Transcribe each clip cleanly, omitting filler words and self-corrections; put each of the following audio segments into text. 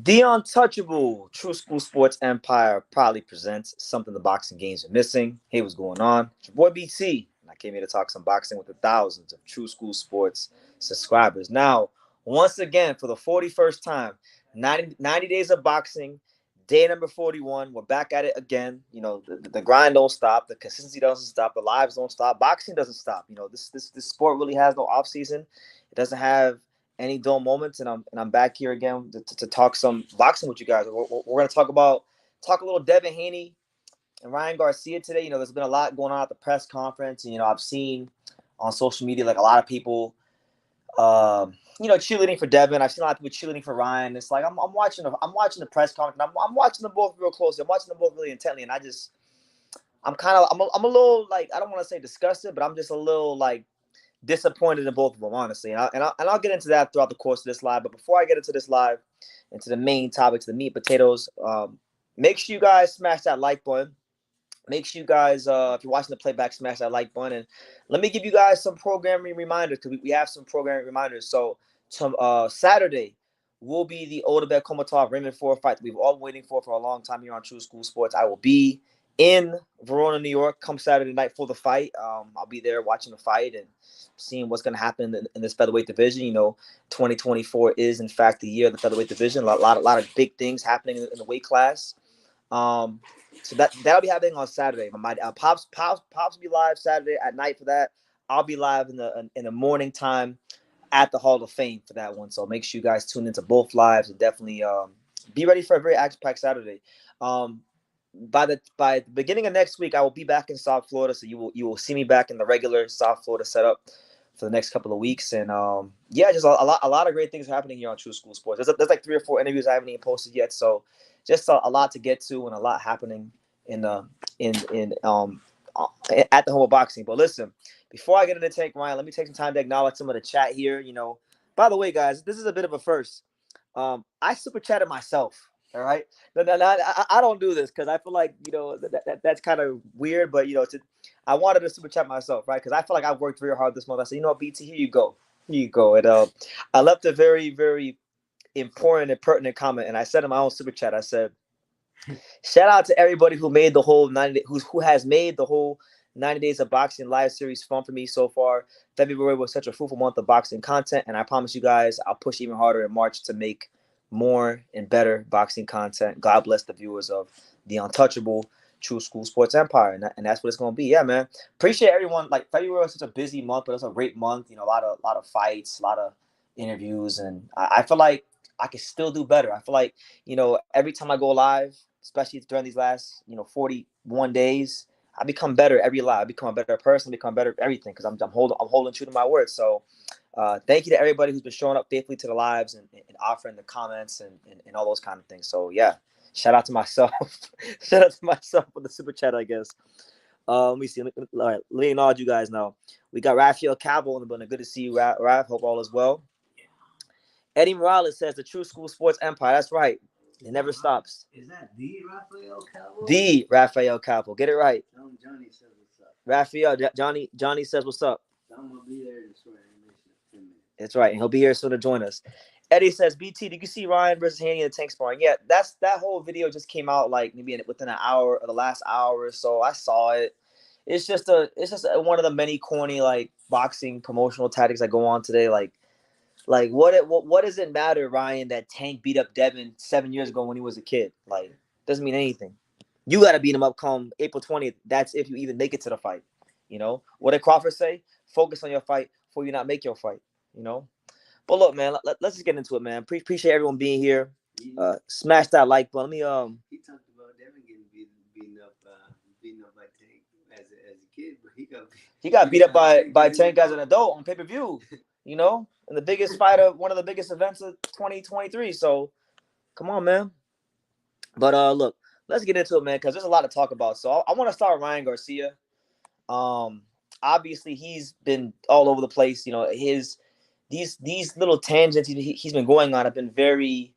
The Untouchable True School Sports Empire proudly presents something the boxing games are missing. Hey, what's going on? It's your boy BT, and I came here to talk some boxing with the thousands of True School Sports subscribers. Now, once again, for the 41st time, 90 days of boxing, day number 41. We're back at it again. The grind don't stop, the consistency doesn't stop, the lives don't stop, boxing doesn't stop. This sport really has no off season. It doesn't have any dull moments, and I'm back here again to talk some boxing with you guys. We're going to talk a little Devin Haney and Ryan Garcia today. There's been a lot going on at the press conference, and I've seen on social media like a lot of people, cheerleading for Devin. I've seen a lot of people cheerleading for Ryan. It's like I'm watching the press conference. I'm watching them both real closely. I'm watching them both really intently, and I'm a little, like, I don't want to say disgusted, but I'm just a little like disappointed in both of them, honestly. And I'll get into that throughout the course of this live. But before I get into this live, into the main topics, the meat and potatoes, make sure you guys smash that like button. Make sure you guys, if you're watching the playback, smash that like button. And let me give you guys some programming reminders, because we have some programming reminders. So Saturday will be the Oldebek Komatov Raymond Ford fight that we've all been waiting for a long time here on True School Sports. I will be in Verona, New York, come Saturday night for the fight. I'll be there watching the fight and seeing what's going to happen in this featherweight division. 2024 is in fact the year of the featherweight division. A lot of big things happening in the weight class. So that'll be happening on Saturday. My pops will be live Saturday at night for that. I'll be live in the morning time at the Hall of Fame for that one. So make sure you guys tune into both lives and definitely be ready for a very action-packed Saturday. By the beginning of next week, I will be back in South Florida, so you will see me back in the regular South Florida setup for the next couple of weeks. And just a lot of great things happening here on True School Sports. There's like 3 or 4 interviews I haven't even posted yet, so just a lot to get to and a lot happening in at the home of boxing. But listen, before I get into Tank Ryan, let me take some time to acknowledge some of the chat here. By the way, guys, this is a bit of a first. I super chatted myself. All right. No, I don't do this because I feel like that's kind of weird. But I wanted to super chat myself, right? Because I feel like I've worked very hard this month. I said, BT, here you go, And I left a very, very important and pertinent comment, and I said in my own super chat, I said, shout out to everybody who made the whole 90 who has made the whole 90 days of boxing live series fun for me so far. February was such a fruitful month of boxing content, and I promise you guys I'll push even harder in March to make more and better boxing content. God bless the viewers of the Untouchable True School Sports Empire, and that's what it's going to be. Yeah, man. Appreciate everyone. Like, February was such a busy month, but it's a great month. A lot of fights, a lot of interviews, and I feel like I can still do better. I feel like, every time I go live, especially during these last, 41 days, I become better every live. I become a better person, become better at everything, because I'm holding true to my word. So thank you to everybody who's been showing up faithfully to the lives and offering the comments and all those kind of things. So yeah, shout out to myself. Shout out to myself for the super chat, I guess. Let me see. All right, let me acknowledge you guys now. We got Raphael Cabell in the building. Good to see you, Raph. Hope all is well. Eddie Morales says the True School Sports Empire. That's right. It never stops. Is that the Raphael Cabo? The Raphael Cabell. Get it right. Johnny says what's up. Raphael, Johnny says what's up. I'm going to be there in 10 minutes. That's right. And he'll be here soon to join us. Eddie says, BT, did you see Ryan versus Haney in the tank sparring? Yeah, that whole video just came out like maybe within an hour or the last hour or so. I saw it. It's just one of the many corny like boxing promotional tactics that go on today. Like what does it matter, Ryan, that Tank beat up Devin 7 years ago when he was a kid? Like, doesn't mean anything. You got to beat him up come April 20th. That's if you even make it to the fight. What did Crawford say? Focus on your fight before you not make your fight. But look, man, let's just get into it, man. Appreciate everyone being here. Smash that like button. He talked about Devin getting beaten up by Tank as a kid, but he got beat up by Tank as an adult on pay-per-view. In the biggest fight of one of the biggest events of 2023. So, come on, man. But look, let's get into it, man, because there's a lot to talk about. So I want to start with Ryan Garcia. Obviously he's been all over the place. These little tangents he's been going on have been very,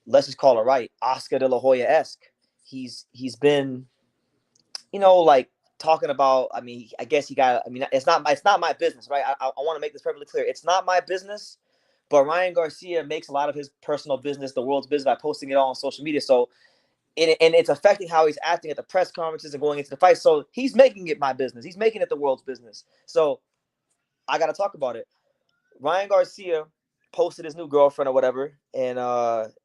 let's just call it right, Oscar De La Hoya-esque. He's been, like talking about, I guess it's not my business, right? I want to make this perfectly clear. It's not my business But Ryan Garcia makes a lot of his personal business the world's business by posting it all on social media. So and it's affecting how he's acting at the press conferences and going into the fight. So he's making it my business. He's making it the world's business. So I got to talk about it. Ryan Garcia posted his new girlfriend or whatever, and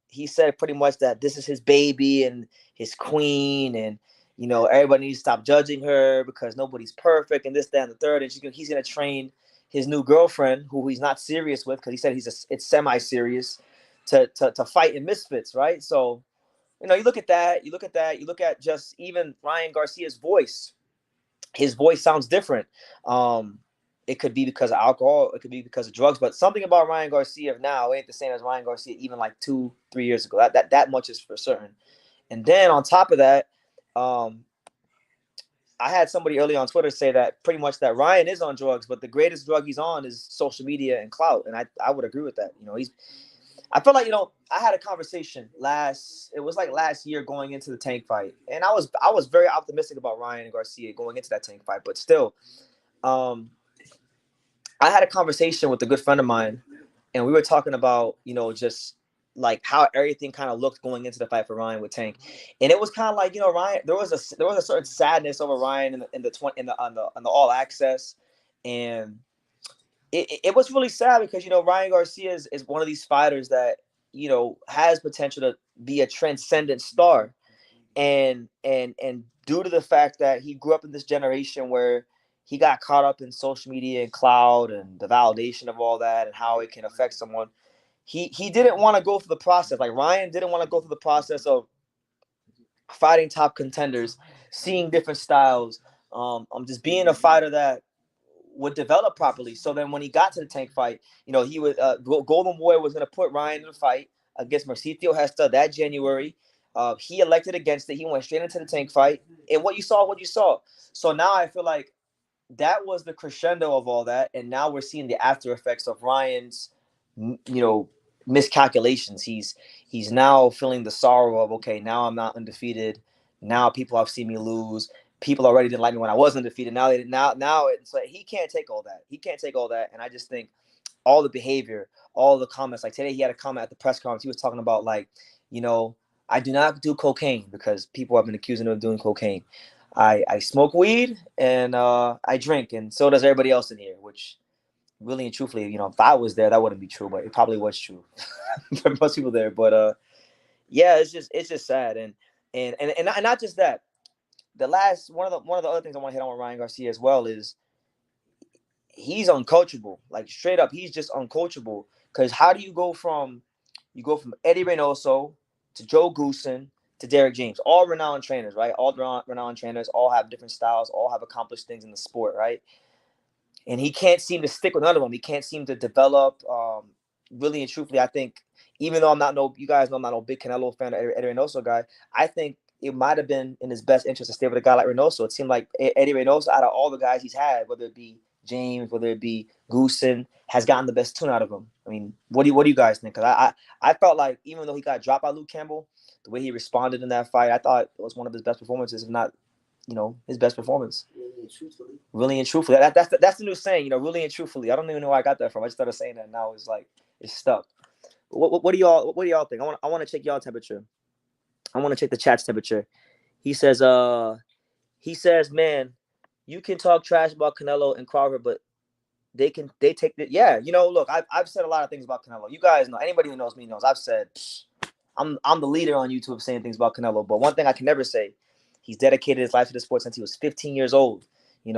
he said pretty much that this is his baby and his queen, and everybody needs to stop judging her because nobody's perfect and this, that, and the third. And he's gonna train his new girlfriend, who he's not serious with, because he said it's semi-serious, to fight in misfits, right? So you look at that, you look at just even Ryan Garcia's voice. His voice sounds different. Um, it could be because of alcohol, it could be because of drugs, but something about Ryan Garcia of now ain't the same as Ryan Garcia even like 2-3 years ago. That much is for certain. And then on top of that, um, I had somebody early on Twitter say that pretty much that Ryan is on drugs, but the greatest drug he's on is social media and clout. And I would agree with that. I feel like I had a conversation it was like last year going into the Tank fight, and I was very optimistic about Ryan Garcia going into that Tank fight, but still, um, I had a conversation with a good friend of mine, and we were talking about just like how everything kind of looked going into the fight for Ryan with Tank, and it was kind of like Ryan. There was a certain sadness over Ryan in the All Access, and it was really sad because Ryan Garcia is one of these fighters that has potential to be a transcendent star, and due to the fact that he grew up in this generation where he got caught up in social media and cloud and the validation of all that and how it can affect someone, he didn't want to go through the process. Like Ryan didn't want to go through the process of fighting top contenders, seeing different styles, just being a fighter that would develop properly. So then when he got to the Tank fight, he was Golden Boy was going to put Ryan in the fight against Mercito Hesta that January. He elected against it. He went straight into the Tank fight, and what you saw, what you saw. So now I feel like that was the crescendo of all that, and now we're seeing the after effects of Ryan's, miscalculations. He's now feeling the sorrow of, okay, now I'm not undefeated. Now people have seen me lose. People already didn't like me when I was undefeated. Now it's like he can't take all that. He can't take all that, and I just think all the behavior, all the comments. Like today, he had a comment at the press conference. He was talking about like, you know, I do not do cocaine because people have been accusing him of doing cocaine. I smoke weed and I drink, and so does everybody else in here. Which really and truthfully, if I was there, that wouldn't be true, but it probably was true for most people there. But yeah, it's just sad, and not just that. The last one of the other things I want to hit on with Ryan Garcia as well is he's uncoachable. Like straight up, he's just uncoachable. Because how do you go from Eddie Reynoso to Joe Goosen to Derek James, all renowned trainers, right? All renowned trainers, all have different styles, all have accomplished things in the sport, right? And he can't seem to stick with none of them. He can't seem to develop. Really and truthfully, I think even though you guys know I'm not no big Canelo fan or Eddie Reynoso guy, I think it might have been in his best interest to stay with a guy like Reynoso. It seemed like Eddie Reynoso, out of all the guys he's had, whether it be James, whether it be Goosen, has gotten the best tune out of him. I mean, what do you guys think? Because I felt like even though he got dropped by Luke Campbell, the way he responded in that fight, I thought it was one of his best performances, if not, his best performance. Really and truthfully. Really and truthfully, that's the new saying. Really and truthfully. I don't even know where I got that from. I just started saying that now. It's like it's stuck. What do y'all think? I want to check y'all temperature. I want to check the chat's temperature. He says, man, you can talk trash about Canelo and Crawford, but they take the yeah. Look, I've said a lot of things about Canelo. You guys know. Anybody who knows me knows. I've said I'm the leader on YouTube saying things about Canelo. But one thing I can never say, he's dedicated his life to the sport since he was 15 years old. And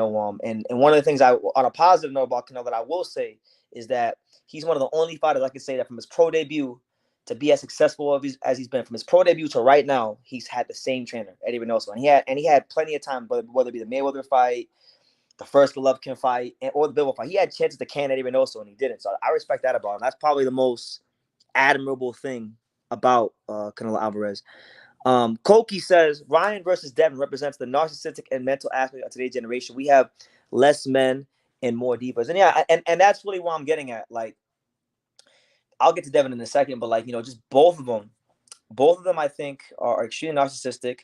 one of the things on a positive note about Canelo that I will say is that he's one of the only fighters I can say that from his pro debut to be as successful as he's been, from his pro debut to right now, he's had the same trainer, Eddie Reynoso, and he had plenty of time, whether it be the Mayweather fight, the first Golovkin fight, or the Bivol fight. He had chances to can Eddie Reynoso, and he didn't. So I respect that about him. That's probably the most admirable thing about Canelo Alvarez. Koki says Ryan versus Devin represents the narcissistic and mental aspect of today's generation. We have less men and more divas, and yeah, and that's really what I'm getting at. Like, I'll get to Devin in a second, but like just both of them, I think are extremely narcissistic.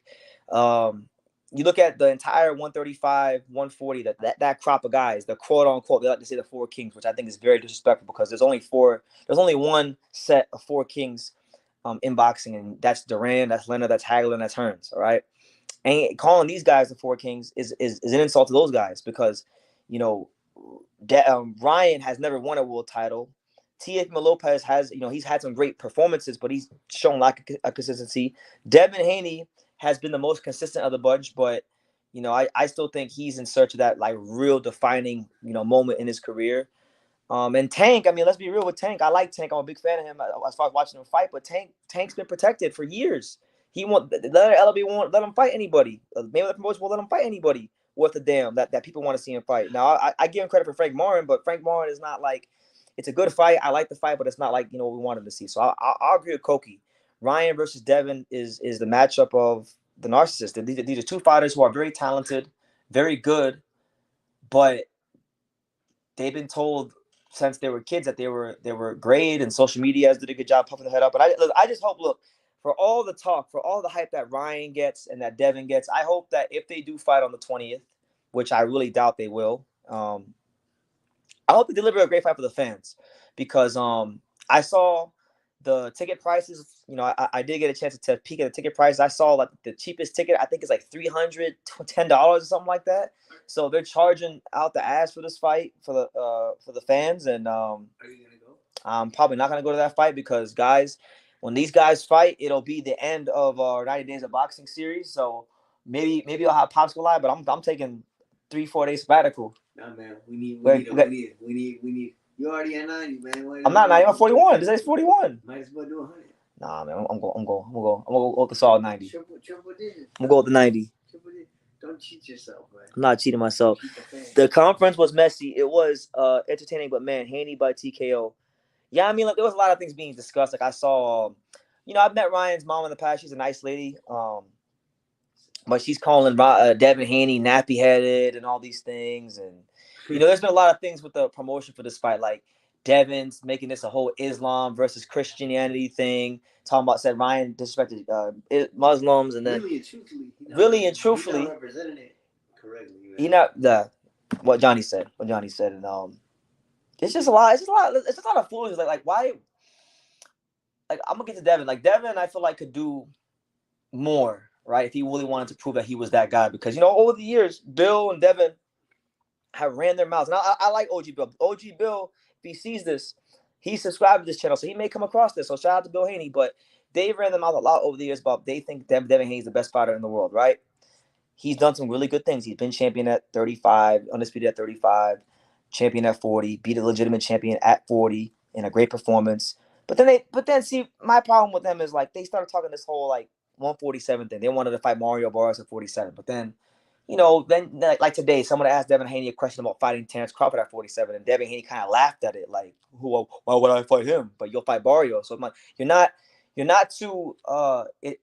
Um, you look at the entire 135, 140, that crop of guys, the quote unquote, they like to say the four kings, which I think is very disrespectful because there's only one set of four kings in boxing, and that's Duran, that's Leonard, that's Hagler, and that's Hearns. All right, and calling these guys the four kings is an insult to those guys because, you know, Ryan has never won a world title. Teofimo Lopez has, he's had some great performances, but he's shown lack of consistency. Devin Haney has been the most consistent of the bunch, but I still think he's in search of that like real defining moment in his career. And Tank, I mean, let's be real with Tank. I like Tank. I'm a big fan of him as far as watching him fight. But Tank's been protected for years. He won't let LB won't let him fight anybody. Maybe the promotion will let him fight anybody worth a damn that people want to see him fight. Now I give him credit for Frank Morin, but Frank Morin is not like it's a good fight. I like the fight, but it's not like what we wanted to see. So I'll agree with Koki. Ryan versus Devin is the matchup of the narcissist. These are two fighters who are very talented, very good, but they've been told since they were kids that they were great, and social media has did a good job puffing their head up. But I just hope, look, for all the talk, for all the hype that Ryan gets and that Devin gets, I hope that if they do fight on the 20th, which I really doubt they will, I hope they deliver a great fight for the fans because I saw the ticket prices. I did get a chance to peek at the ticket prices. I saw like the cheapest ticket I think is like $310 or something like that. So they're charging out the ass for this fight for the fans, and Are you gonna go? I'm probably not gonna go to that fight because guys, when these guys fight, it'll be the end of our 90 days of boxing series. So maybe I'll have Popsicle Live, but I'm taking 3-4 days sabbatical. Nah, man. We need. We Wait, need. we We got, need. We need. We need. You already at 90, man. Why I'm don't not you? 90. I'm 41. This is 41. Might as well do 100. Nah, man. I'm gonna go with the solid 90. Triple digits. I'm gonna go with the 90. Triple digits. Don't cheat yourself, man. I'm not cheating myself. Cheat the fans. The conference was messy. It was entertaining, but man, Haney by TKO. Yeah, I mean, like there was a lot of things being discussed. Like I saw, I've met Ryan's mom in the past. She's a nice lady. But she's calling Devin Haney nappy headed and all these things, and there's been a lot of things with the promotion for this fight, like Devin's making this a whole Islam versus Christianity thing, talking about said Ryan disrespected Muslims, and then Really and truthfully, truthfully, he's not representing it correctly. he not the what Johnny said, and it's just a lot. It's just a lot of foolishness. Like why? Like I'm gonna get to Devin. Like Devin, I feel like could do more, right? If he really wanted to prove that he was that guy, because over the years, Bill and Devin have ran their mouths. And I like OG Bill. OG Bill, if he sees this, he subscribed to this channel, so he may come across this. So shout out to Bill Haney. But they ran their mouth a lot over the years about they think Devin Haney is the best fighter in the world, right? He's done some really good things. He's been champion at 35, undisputed at 35, champion at 40, beat a legitimate champion at 40 in a great performance. But then see, my problem with them is like they started talking this whole like 147 thing. They wanted to fight Mario Barrios at 47, but then then like today, someone asked Devin Haney a question about fighting Terrence Crawford at 47, and Devin Haney kind of laughed at it, like, why would I fight him? But you'll fight Barrios. So I'm like, you're not too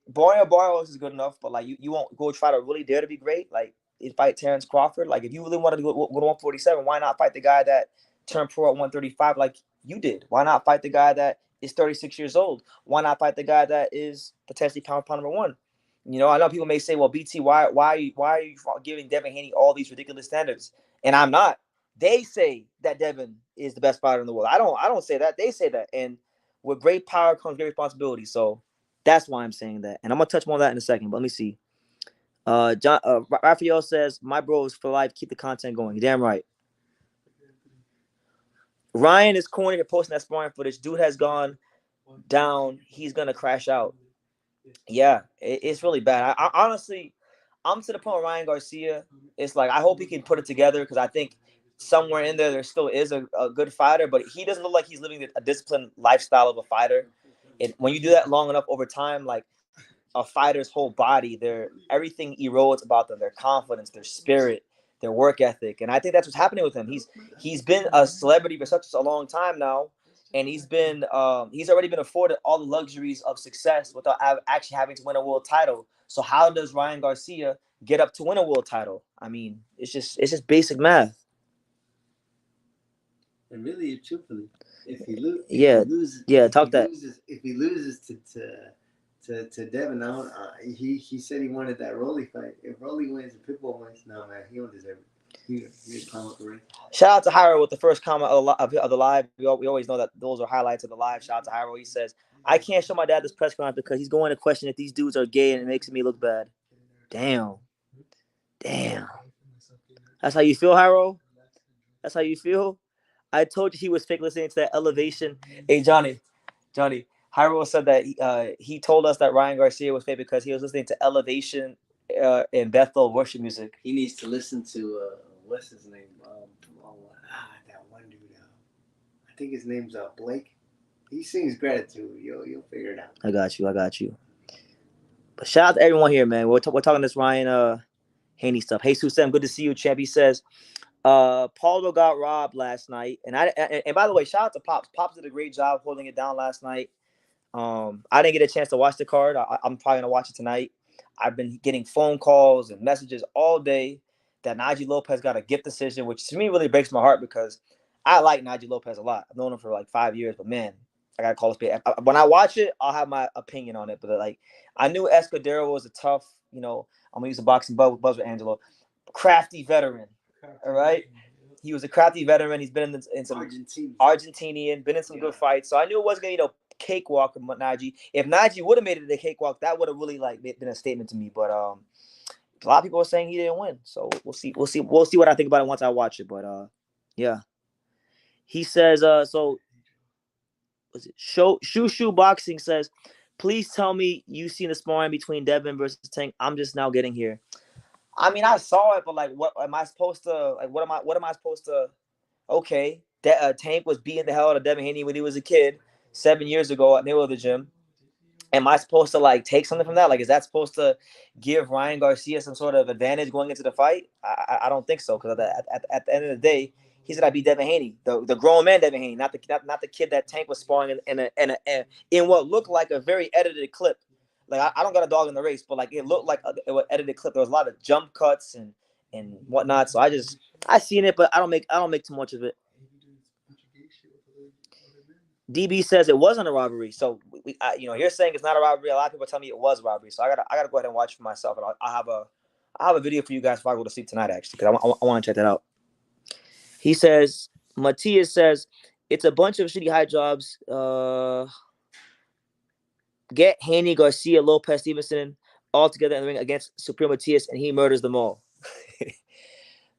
Barrios is good enough, but like you won't go try to really dare to be great, like fight Terrence Crawford. Like if you really wanted to go to 147, why not fight the guy that turned pro at 135 like you did? Why not fight the guy that is 36 years old? Why not fight the guy that is potentially pound number one? I know people may say, "Well, BT, why are you giving Devin Haney all these ridiculous standards?" And I'm not. They say that Devin is the best fighter in the world. I don't say that. They say that. And with great power comes great responsibility. So that's why I'm saying that. And I'm gonna touch more on that in a second. But let me see. Raphael says, "My bro is for life. Keep the content going." You're damn right. Ryan is corny for posting that sparring footage. Dude has gone down. He's gonna crash out. Yeah, it's really bad. I honestly, I'm to the point with Ryan Garcia. It's like I hope he can put it together because I think somewhere in there still is a good fighter, but he doesn't look like he's living a disciplined lifestyle of a fighter. And when you do that long enough over time, like a fighter's whole body, their everything erodes about them, their confidence, their spirit, their work ethic, and I think that's what's happening with him. He's been a celebrity for such a long time now, and he's already been afforded all the luxuries of success without actually having to win a world title. So how does Ryan Garcia get up to win a world title? I mean, it's just basic math. And really, truthfully, if he Yeah, loses, yeah. Talk that. if he loses to Devin. He said he wanted that Rolly fight. If Rolly wins and Pitbull wins, no man, he don't deserve it. He's climb up the ring. Shout out to Hyro with the first comment of the live. We always know that those are highlights of the live. Shout out to Hyro. He says, I can't show my dad this press conference because he's going to question if these dudes are gay and it makes me look bad. Damn. Damn. That's how you feel, Hyro? That's how you feel? I told you he was fake listening to that Elevation. Hey, Johnny. Hyro said that he told us that Ryan Garcia was fake because he was listening to Elevation in Bethel worship music. He needs to listen to what's his name? That one dude. I think his name's Blake. He sings gratitude. You'll figure it out. I got you. But shout out to everyone here, man. We're talking this Ryan Haney stuff. Hey, Sam, good to see you, champ. He says, Paulo got robbed last night, and by the way, shout out to Pops. Pops did a great job holding it down last night. I didn't get a chance to watch the card. I'm probably gonna watch it tonight. I've been getting phone calls and messages all day that Najee Lopez got a gift decision, which to me really breaks my heart because I like Najee Lopez a lot. I've known him for like 5 years, but man, I gotta call it. When I watch it, I'll have my opinion on it. But like, I knew Escudero was a tough, I'm gonna use a boxing buzz with Angelo, crafty veteran. All right. He was a crafty veteran. He's been in some Argentinian, been in some good fights. So I knew it wasn't gonna cakewalk with Najee. If Najee would have made it a cakewalk, that would have really been a statement to me. But a lot of people are saying he didn't win. So we'll see what I think about it once I watch it. But yeah. He says so was it Shoo Boxing says, please tell me you seen the sparring between Devin versus Tank. I'm just now getting here. I mean, I saw it, but like, what am I supposed to What am I supposed to? Okay, Tank was beating the hell out of Devin Haney when he was a kid 7 years ago at the gym. Am I supposed to take something from that? Is that supposed to give Ryan Garcia some sort of advantage going into the fight? I don't think so, because at the end of the day, he said I beat Devin Haney, the grown man Devin Haney, not the kid that Tank was sparring in what looked like a very edited clip. I don't got a dog in the race, but it looked like an edited clip. There was a lot of jump cuts and whatnot. So I seen it, but I don't make too much of it. DB says it wasn't a robbery, so you're saying it's not a robbery. A lot of people tell me it was a robbery, so I gotta go ahead and watch it for myself. And I have a video for you guys before I go to sleep tonight, actually, because I want to check that out. He says, Matias says it's a bunch of shitty high jobs. Get Haney, Garcia, Lopez, Stevenson all together in the ring against Supreme Matias, and he murders them all.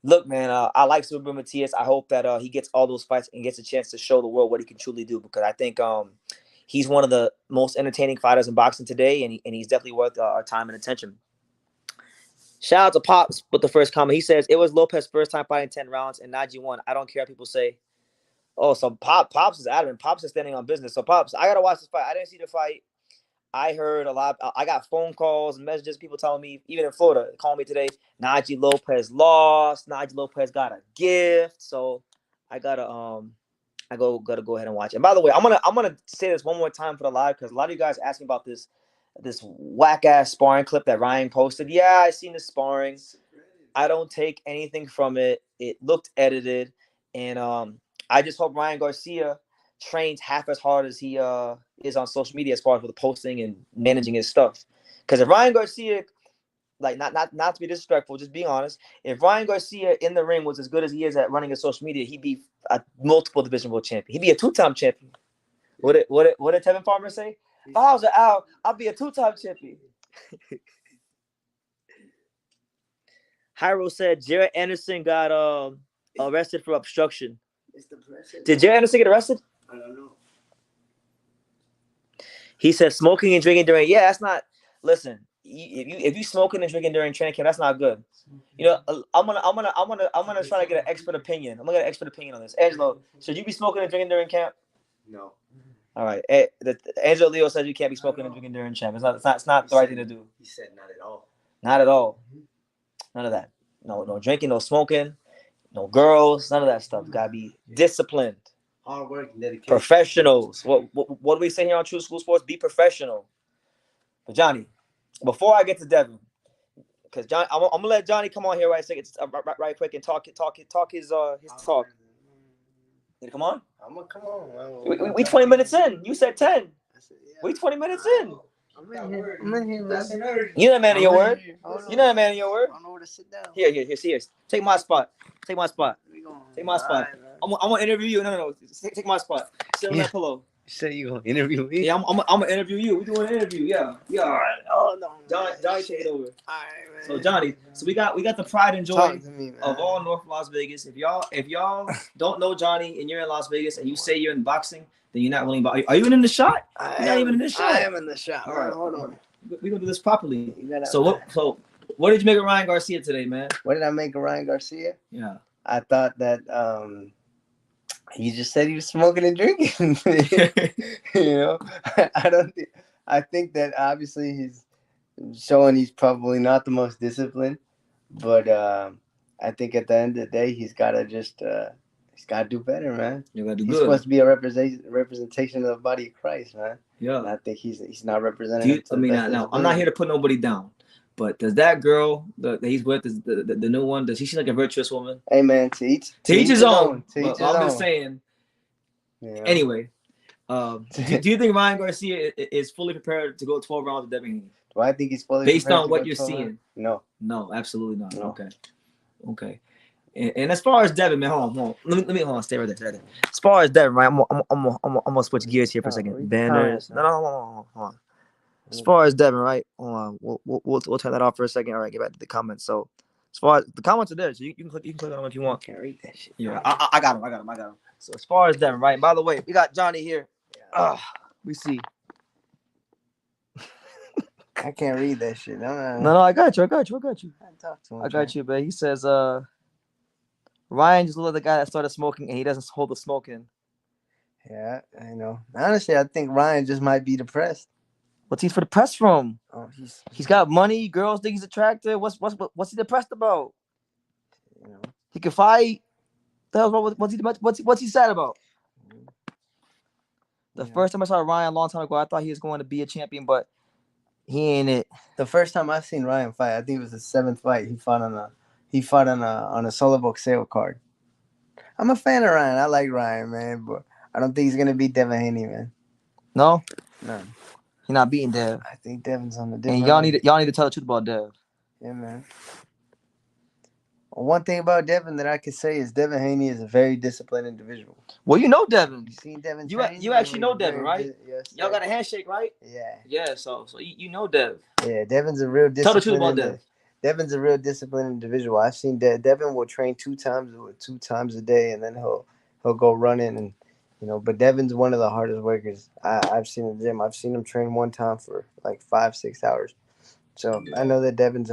Look, man, I like Super Matias. I hope that he gets all those fights and gets a chance to show the world what he can truly do, because I think he's one of the most entertaining fighters in boxing today, and he's definitely worth our time and attention. Shout out to Pops with the first comment. He says, it was Lopez's first time fighting 10 rounds, and Najee won. I don't care what people say. Oh, so Pops is adamant. Pops is standing on business. So, Pops, I got to watch this fight. I didn't see the fight. I heard a lot. I got phone calls and messages, people telling me, even in Florida, calling me today, Najee Lopez lost. Najee Lopez got a gift. So I gotta gotta go ahead and watch it. And by the way, I'm gonna say this one more time for the live, because a lot of you guys asked me about this whack ass sparring clip that Ryan posted. Yeah, I seen the sparring. I don't take anything from it. It looked edited, and I just hope Ryan Garcia trains half as hard as he is on social media as far as with the posting and managing his stuff. Because if Ryan Garcia, not to be disrespectful, just being honest, if Ryan Garcia in the ring was as good as he is at running his social media, he'd be a multiple division world champion. He'd be a 2-time champion. What did Tevin Farmer say? If I was an Al, I'd be a 2-time champion. Hyro said Jared Anderson got arrested for obstruction. Did Jared Anderson get arrested? I don't know. He says smoking and drinking during. Yeah, that's not. Listen, if you smoking and drinking during training camp, that's not good. I'm gonna try to get an expert opinion. I'm gonna get an expert opinion on this. Angelo, should you be smoking and drinking during camp? No. All right. Angelo Leo says you can't be smoking and drinking during camp. It's not the right thing to do. He said not at all. Not at all. None of that. No drinking, no smoking, no girls, none of that stuff. Gotta be disciplined. Hard work and dedication. Professionals. What do we say here on True School Sports? Be professional. But Johnny, before I get to Devin, because John, I'm gonna let Johnny come on here right quick and talk his talk. Did it come on? I'm gonna come on. We 20 minutes in. You said 10. We 20 minutes in. I'm in here. I'm in here. That's an energy. You're not a man of your word. You're not a man of your word. I don't know where to sit down. Here. Take my spot. Take my spot. Take my spot. Right, I'm gonna interview you. No. Take my spot. Sit on that pillow. You said you gonna interview me? Yeah, I'm gonna interview you. We're doing an interview. Yeah. All right. Oh no. Johnny, take it over. All right, man. So Johnny, we got the pride and joy me, of all North Las Vegas. If y'all don't know Johnny and you're in Las Vegas and you say you're in boxing, then you're not willing. Are you even in the shot? You're not even in the shot. I am in the shot. All right, hold on. We're gonna do this properly. So what did you make of Ryan Garcia today, man? What did I make of Ryan Garcia? Yeah. I thought that he just said he was smoking and drinking. I think that obviously he's showing he's probably not the most disciplined, but I think at the end of the day he's gotta do better, man. You gotta do he's good. Supposed to be a representation of the body of Christ, man. Yeah. And I think he's not representing. Now I'm not here to put nobody down, but does that girl that he's with, the new one, does she seem like a virtuous woman? Hey, man, to each his own. I'm just saying. Yeah. Anyway, do you think Ryan Garcia is fully prepared to go 12 rounds with Devin Haney? Do I think he's fully based on what you're seeing? No, absolutely not. No. Okay. And as far as Devin, man, hold on. Let me stay right there. As far as Devin, right? I'm gonna switch gears here for a second. Banners. No, hold on. As far as Devin, right? Hold on. We'll turn that off for a second. All right, get back to the comments. So, as far as the comments are there, so you can click on them if you want. I can't read that shit. Yeah, I got him. So as far as Devin, right? And by the way, we got Johnny here. We see. I can't read that shit. No, I got you. I got you, but he says, Ryan just looked like the guy that started smoking and he doesn't hold the smoking. Yeah, I know. Honestly, I think Ryan just might be depressed. What's he for depressed from? Oh, he's got money. Girls think he's attractive. What's he depressed about? He can fight. The hell's wrong with what's he sad about? The first time I saw Ryan a long time ago, I thought he was going to be a champion, but he ain't it. The first time I seen Ryan fight, I think it was the 7th fight. He fought on a solo boxeo card. I'm a fan of Ryan. I like Ryan, man, but I don't think he's gonna beat Devin Haney, man. No. He's not beating Dev. I think Devin's on the different. And y'all need to tell the truth about Dev. Yeah, man. One thing about Devin that I could say is Devin Haney is a very disciplined individual. Well, you know Devin. You seen Devin? You actually know Devin, right? Yes. Y'all got a handshake, right? Yeah. Yeah. So you know Dev. Yeah, Devin's a real disciplined. Tell the truth about Dev. Devin's a real disciplined individual. I've seen Devin will train 2 times a day, and then he'll go running and But Devin's one of the hardest workers I've seen in the gym. I've seen him train one time for like 5-6 hours. So I know that Devin's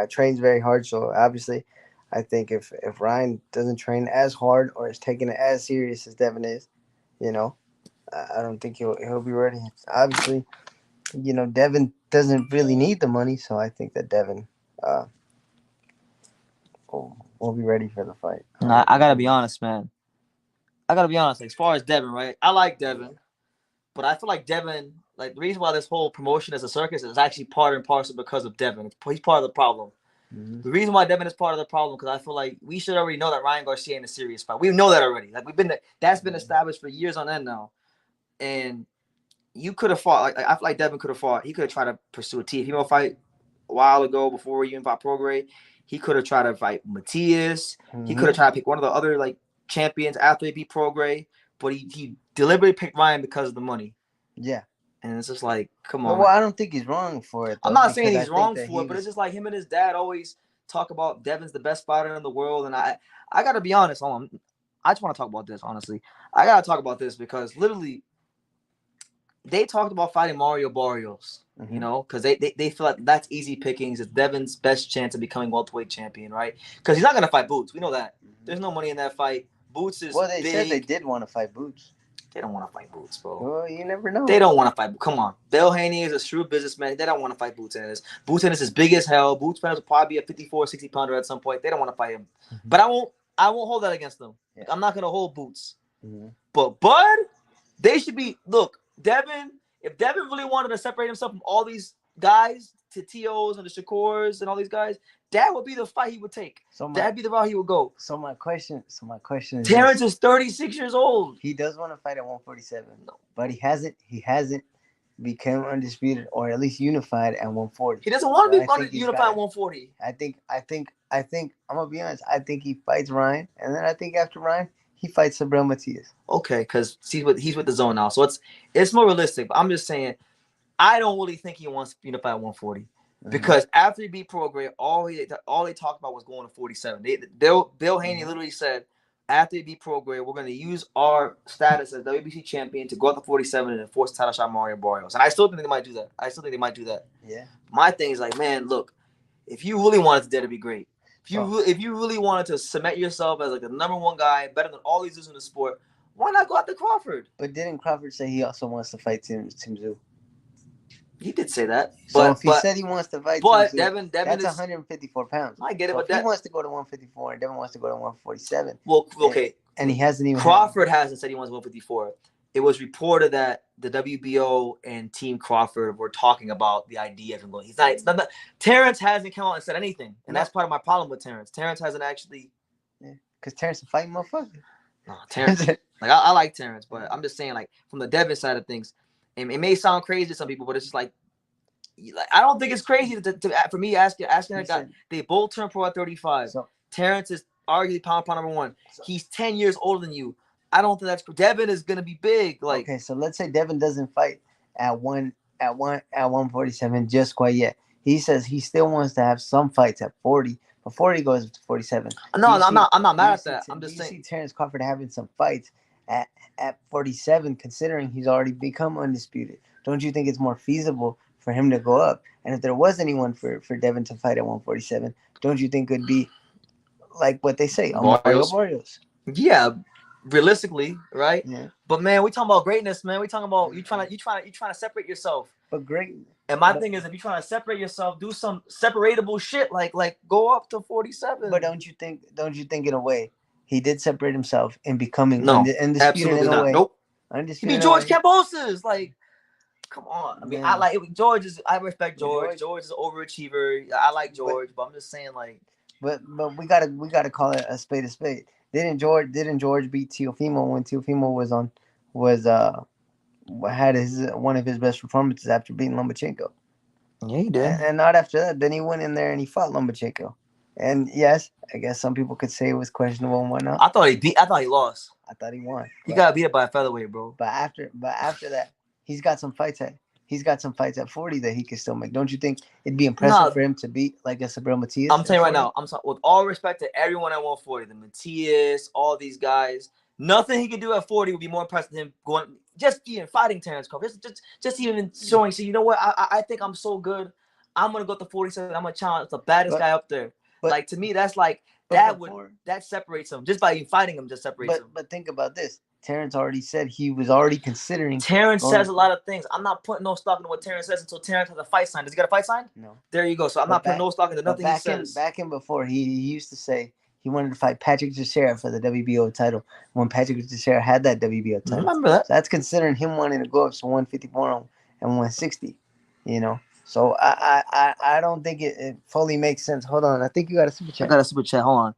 trains very hard. So obviously, I think if Ryan doesn't train as hard or is taking it as serious as Devin is, I don't think he'll be ready. Obviously, Devin doesn't really need the money, so I think that Devin will be ready for the fight. I gotta be honest, man. As far as Devin, right? I like Devin, but I feel like Devin, the reason why this whole promotion is a circus is actually part and parcel because of Devin. He's part of the problem. Mm-hmm. The reason why Devin is part of the problem because I feel like we should already know that Ryan Garcia ain't a serious fight. We know that already. That's been established for years on end now. And you could have fought. I feel like Devin could have fought. He could have tried to pursue a TFO fight a while ago before he even fought Prograis. He could have tried to fight Matias. Mm-hmm. He could have tried to pick one of the other champions after he beat Prograis, but he deliberately picked Ryan because of the money. Yeah. And it's just come on. Well, I don't think he's wrong for it. I'm not saying he's wrong for it, but it's just him and his dad always talk about Devin's the best fighter in the world. And I got to be honest. I just want to talk about this, honestly. I got to talk about this because literally they talked about fighting Mario Barrios, because they feel like that's easy pickings. It's Devin's best chance of becoming welterweight champion, right? Because he's not going to fight Boots. We know that. There's no money in that fight. Boots is Well, they big. said they did want to fight Boots. They don't want to fight Boots, bro. Well, you never know. They don't want to fight. Come on. Bill Haney is a shrewd businessman. They don't want to fight Boots Ennis. Boots Ennis is big as hell. Boots Ennis will probably be a 54, 60 pounder at some point. They don't want to fight him. Mm-hmm. But I won't hold that against them. Yeah. I'm not going to hold Boots. Mm-hmm. But Bud, they should be, look, Devin, if Devin really wanted to separate himself from all these guys, to TOs and the Shakurs and all these guys, that would be the fight he would take. That'd be the route he would go. So my question is, Terrence is 36 years old. He does want to fight at 147. No. But he hasn't became undisputed or at least unified at 140. He doesn't want to So be I think he's unified got at 140. I think I'm gonna be honest. I think he fights Ryan, and then I think after Ryan, he fights Sabril Matias. Okay, because he's with the zone now, so it's more realistic. But I'm just saying, I don't really think he wants to be unified at 140 because after he beat Prograis, all they talked about was going to 47. Bill Haney literally said after he beat Prograis, we're going to use our status as WBC champion to go up to 47 and enforce title shot Mario Barrios. And I still think they might do that. Yeah. My thing is like, man, look, if you really wanted to, that'd be great. If you really wanted to cement yourself as like the number one guy, better than all these dudes in the sport, why not go after Crawford? But didn't Crawford say he also wants to fight Tim Tszyu? He did say that. So if he said he wants to fight Tim Tszyu, Devin that's is 154 pounds. I get it, so but if he wants to go to 154 and Devin wants to go to 147. Well, okay. And he hasn't even. Crawford hasn't said he wants 154. It was reported that the WBO and Team Crawford were talking about the idea of him going. It's not. Terrence hasn't come out and said anything, and that's part of my problem with Terrence. Terrence hasn't actually. Yeah, because Terrence a fighting motherfucker. No, Terrence. I like Terrence, but I'm just saying, like, from the Devin side of things, it may sound crazy to some people, but it's just like I don't think it's crazy for me asking that guy. They both turned pro at 35. So, Terrence is arguably pound number one. He's 10 years older than you. I don't think that's Devin is gonna be big. Like, okay, so let's say Devin doesn't fight at 147 just quite yet. He says he still wants to have some fights at 40 before he goes to 47. No, I'm not mad at that. I'm just saying. You see Terrence Crawford having some fights at 47, considering he's already become undisputed. Don't you think it's more feasible for him to go up? And if there was anyone for Devin to fight at 147, don't you think it would be like what they say, Mario Barrios? Yeah, realistically, right? Yeah. But man, we talking about greatness, man. We talking about you trying to separate yourself. But great. And my thing is, if you're trying to separate yourself, do some separatable shit, like go up to 47. But don't you think in a way he did separate himself in becoming undisputed absolutely in a not. way? Nope. Undisputed. He be George Kambosos, like. Come on. I mean, I respect George. George is an overachiever. I like George, but I'm just saying, like. But we gotta call it a spade a spade. Didn't George beat Teofimo when Teofimo had one of his best performances after beating Lomachenko? Yeah, he did. And not after that. Then he went in there and he fought Lomachenko. And yes, I guess some people could say it was questionable and whatnot. I thought he lost. I thought he won. He got beat up by a featherweight, bro. But after that, he's got some fights at 40 that he can still make. Don't you think it'd be impressive for him to beat like a Sabril Matias? I'm telling you right now, with all respect to everyone at 140, the Matias, all these guys, nothing he could do at 40 would be more impressive than him going just even fighting Terrence Crawford. Just even showing. So you know what? I think I'm so good. I'm gonna go to 47. I'm gonna challenge the baddest guy up there. But, like, to me, that's like that separates him. Just by fighting him, just separates him. But think about this. Terrence already said he was already considering. Terrence says a lot of things. I'm not putting no stock into what Terrence says until Terrence has a fight signed. Does he got a fight signed? No. There you go. So I'm not putting no stock into nothing he says. Back in before, he used to say he wanted to fight Patrick Teixeira for the WBO title when Patrick Teixeira had that WBO title. I remember that. So that's considering him wanting to go up to 154 and 160. You know. So I don't think it fully makes sense. Hold on. I think you got a super chat. I got a super chat. Hold on.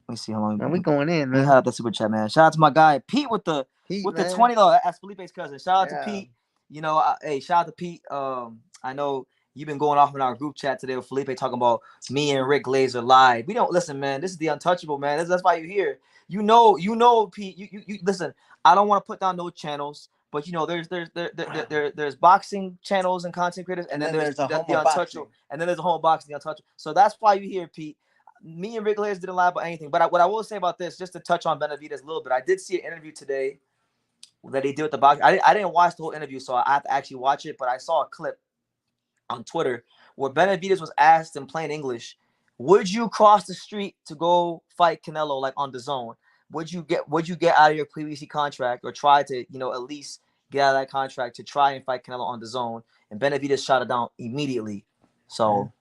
Let me see how long. Man, we going in, man. Shout out the super chat, man. Shout out to my guy Pete with the $20. That's Felipe's cousin. Shout out to Pete. You know, hey, shout out to Pete. I know you've been going off in our group chat today with Felipe talking about me and Rick Glazer live. We don't listen, man. This is the untouchable, man. That's why you're here. You know, Pete. You listen. I don't want to put down no channels, but you know, there's boxing channels and content creators, and then there's the untouchable, and then there's a whole boxing, the untouchable. So that's why you're here, Pete. Me and Rick Glazer didn't lie about anything, but what I will say about this, just to touch on Benavidez a little bit, I did see an interview today that he did with the box. I didn't watch the whole interview, so I have to actually watch it, but I saw a clip on Twitter where Benavidez was asked in plain English, would you cross the street to go fight Canelo like on the zone? Would you get out of your PBC contract or try to, you know, at least get out of that contract to try and fight Canelo on the zone? And Benavidez shot it down immediately. So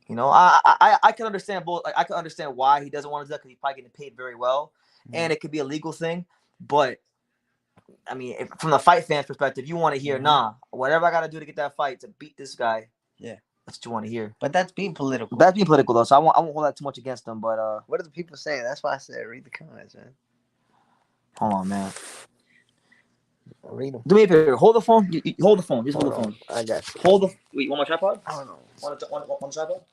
you know, I can understand both. Like, I can understand why he doesn't want to do that because he's probably getting paid very well, and it could be a legal thing. But I mean, from the fight fan's perspective, you want to hear, whatever I got to do to get that fight to beat this guy. Yeah, that's what you want to hear. But that's being political. That's being political though, so I won't hold that too much against them. But what are the people saying? That's why I said read the comments, man. Hold on, man. Read them. Do me a favor. Hold the phone. You hold the phone. Just hold the phone. I got you. Hold the. Wait, one more tripod? I don't know. One tripod?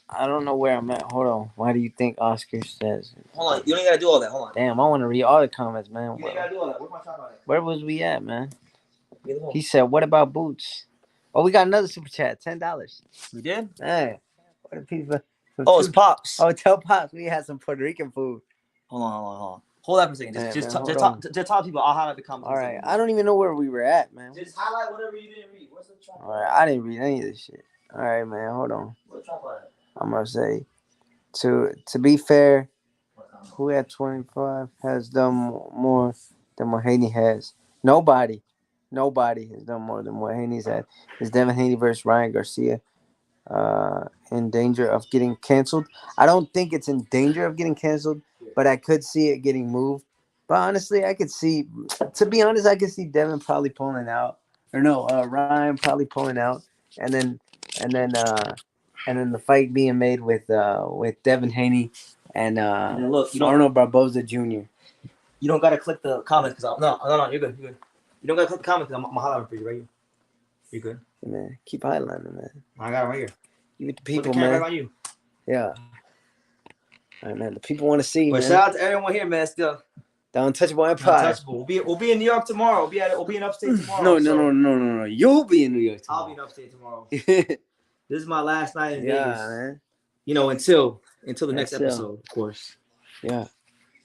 I don't know where I'm at. Hold on. Why do you think Oscar says? Hold on. You don't even gotta do all that. Hold on. Damn, I want to read all the comments, man. You ain't gotta do all that. Where's my tripod at? Where was we at, man? Get the phone. He said, "What about boots?" Oh, we got another super chat. $10. We did? Hey, what a piece of. Oh, it's Pops. Oh, tell Pops we had some Puerto Rican food. Hold on. Hold that for a second. Just talk to people. I'll highlight the comments. All right, I don't even know where we were at, man. Just highlight whatever you didn't read. What's the tripod? All right, I didn't read any of this shit. All right, man, hold on. What's the tripod at? I'm gonna say, to be fair, who had 25 has done more than what Haney has. Nobody has done more than what Haney's had. Is Devin Haney versus Ryan Garcia in danger of getting canceled? I don't think it's in danger of getting canceled, but I could see it getting moved. But honestly, I could see Devin probably pulling out, or no, Ryan probably pulling out, and then the fight being made with Devin Haney and look, Arnold Barboza Jr. You don't gotta click the comments because no, you're good. You don't gotta click the comments because I'm highlighting for you right here. You're good. Hey, man, keep highlighting, man. I got it right here. Give it to people, Put the man. camera on you. Yeah. All right, man. The people want to see, But man. shout out to everyone here, man. Still, The Untouchable Empire. Untouchable. We'll be in New York tomorrow. We'll be in upstate tomorrow. No. You'll be in New York tomorrow. I'll be in upstate tomorrow. This is my last night in Vegas. Man. You know, until the next episode, of course. Yeah.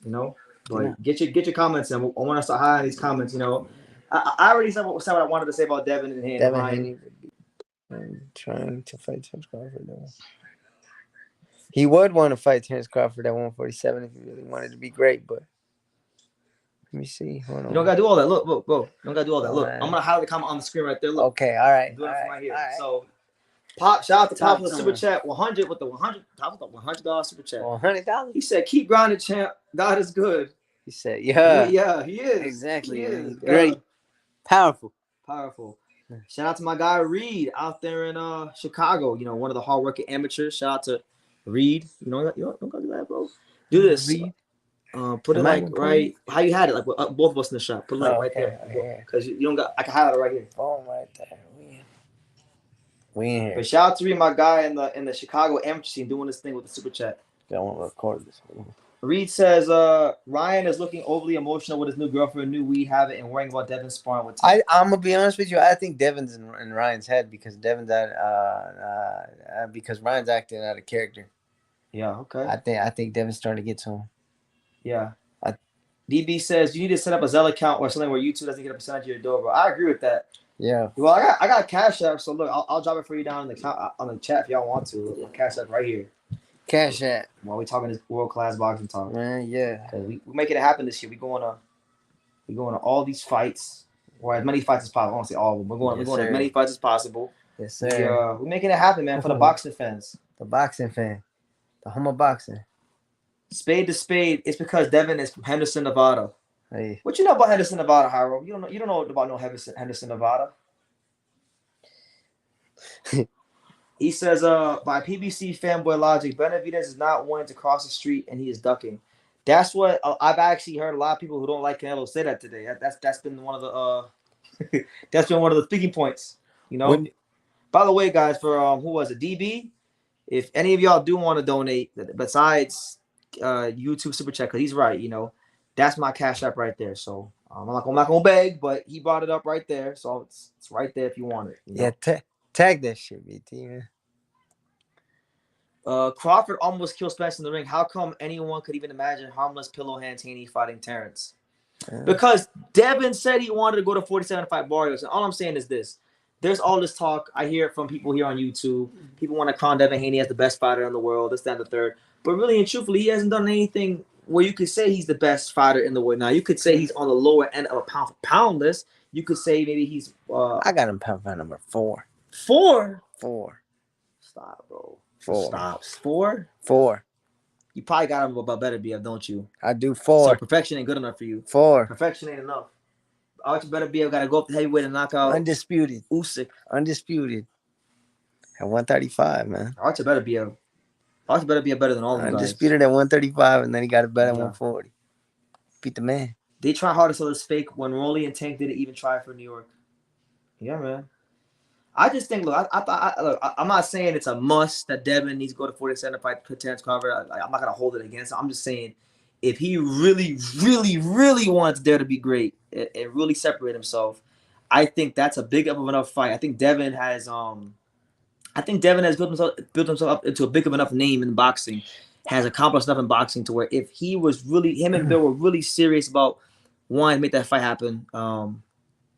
You know, but get your comments in. I want to start highlighting these comments. You know, I already said what I wanted to say about Devin and Haney. Devin Haney trying to fight Terence Crawford though. He would want to fight Terence Crawford at 147 if he really wanted to be great, but let me see. Hold on. You don't gotta do all that. Look, bro. You don't gotta do all that. Look, man. I'm gonna highlight the comment on the screen right there. Look. Okay, all right. I'm doing it from right here. All right. So, shout out to Pop Top with the super chat 100 with the $100 super chat. $100. He said, "Keep grinding, champ. God is good." He said, "Yeah, he is exactly. He is. Great, powerful." Shout out to my guy Reed out there in Chicago. You know, one of the hardworking amateurs. Shout out to Reed. You know, don't go do that, bro. Do this. Reed. Put it like right how you had it, like both of us in the shot. Put it like right there, because you don't got. I can highlight it right here. Oh, right there. We in here. But shout out to Reed, my guy in the Chicago amateur scene, doing this thing with the super chat. I want to record this. Reed says, Ryan is looking overly emotional with his new girlfriend, new weed habit, and worrying about Devin sparring with Tim. I'm gonna be honest with you. I think Devin's in Ryan's head because because Ryan's acting out of character. Yeah, okay. I think Devin's starting to get to him. Yeah. DB says you need to set up a Zelle account or something where YouTube doesn't get a percentage of your door, bro. I agree with that. Yeah. Well, I got Cash App, so look, I'll drop it for you down on the chat if y'all want to. Look, Cash App right here. Cash App. While we talking this world class boxing talk, man. Yeah. We making it happen this year. We going to all these fights, or as many fights as possible. I don't say all of them. We're going as many fights as possible. Yes, sir. We're making it happen, man, for the boxing fans. The boxing fan. The home of boxing. Spade to spade. It's because Devin is from Henderson, Nevada. Hey. What you know about Henderson, Nevada, Hyro? You don't know about no Henderson, Nevada. He says, by PBC fanboy logic, Benavidez is not wanting to cross the street and he is ducking. That's what I've actually heard a lot of people who don't like Canelo say that today. That's been one of the that's been one of the speaking points. You know. By the way, guys, for who was it? DB. If any of y'all do want to donate, besides YouTube super chat, because he's right, you know, that's my Cash App right there. So I'm not gonna beg, but he brought it up right there, so it's right there if you want it. You know? Yeah, tag that shit, BT, man. Crawford almost killed Spence in the ring. How come anyone could even imagine harmless pillow hands Haney fighting Terrence? Because Devin said he wanted to go to 47 fight Barrios, and all I'm saying is this. There's all this talk. I hear it from people here on YouTube. People want to crown Devin Haney as the best fighter in the world, this, that, and the third. But really and truthfully, he hasn't done anything where you could say he's the best fighter in the world. Now, you could say he's on the lower end of a pound-for-pound list. You could say maybe he's... I got him pound for number 4. 4? 4. Stop, bro. 4. Stop. 4? 4. You probably got him about better BF, don't you? I do 4. So perfection ain't good enough for you. 4. Perfection ain't enough. Archie better BF got to go up to heavyweight and knock out Undisputed. Usyk. Undisputed. At 135, man. Archie better be better than all of them guys. Undisputed at 135, and then he got it better at 140. Beat the man. They try hard to sell this fake when Rolly and Tank didn't even try for New York. Yeah, man. I just think, look, I'm not saying it's a must that Devin needs to go to 47 to fight Terrence Crawford. I'm not gonna hold it against him. I'm just saying, if he really, really, really wants Dare to be great and really separate himself, I think that's a big of enough fight. I think Devin has built himself up into a big of enough name in boxing, has accomplished enough in boxing to where if he was really, him and Bill were really serious about wanting to make that fight happen,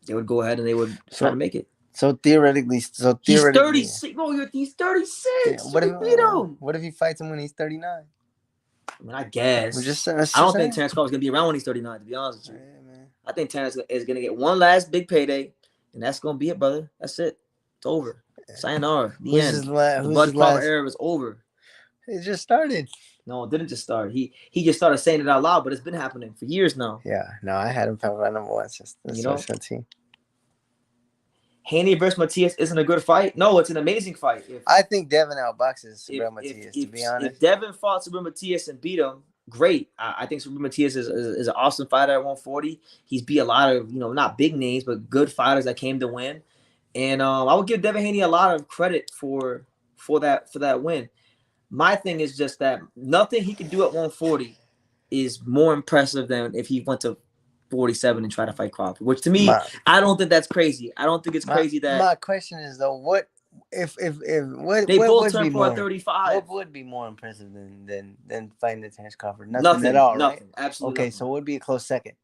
they would go ahead and they would try to make it. So theoretically, He's 36. No, he's 36. Yeah, You can beat him. What if he fights him when he's 39? I mean, I guess. I don't think Terrence Crawford's going to be around when he's 39, to be honest with you. Yeah, man. I think Terrence is going to get one last big payday, and that's going to be it, brother. That's it. It's over. Sayonara. The end. The Bud Crawford era is over. It just started. No, it didn't just start. He just started saying it out loud, but it's been happening for years now. Yeah. No, I had him fight by number one. You know? Haney versus Matias isn't a good fight. No, it's an amazing fight. I think Devin outboxes Subriel Matias, to be honest. If Devin fought Subriel Matias and beat him, great. I think Subriel Matias is an awesome fighter at 140. He's beat a lot of, not big names, but good fighters that came to win. And I would give Devin Haney a lot of credit for that win. My thing is just that nothing he can do at 140 is more impressive than if he went to 47 and try to fight Crawford, which to me, I don't think that's crazy. I don't think it's crazy that. My question is though, what if what they what both turn 35? What would be more impressive than fighting the Terrence Crawford? Nothing at all, nothing, right? Absolutely. Okay, nothing. So what would be a close second?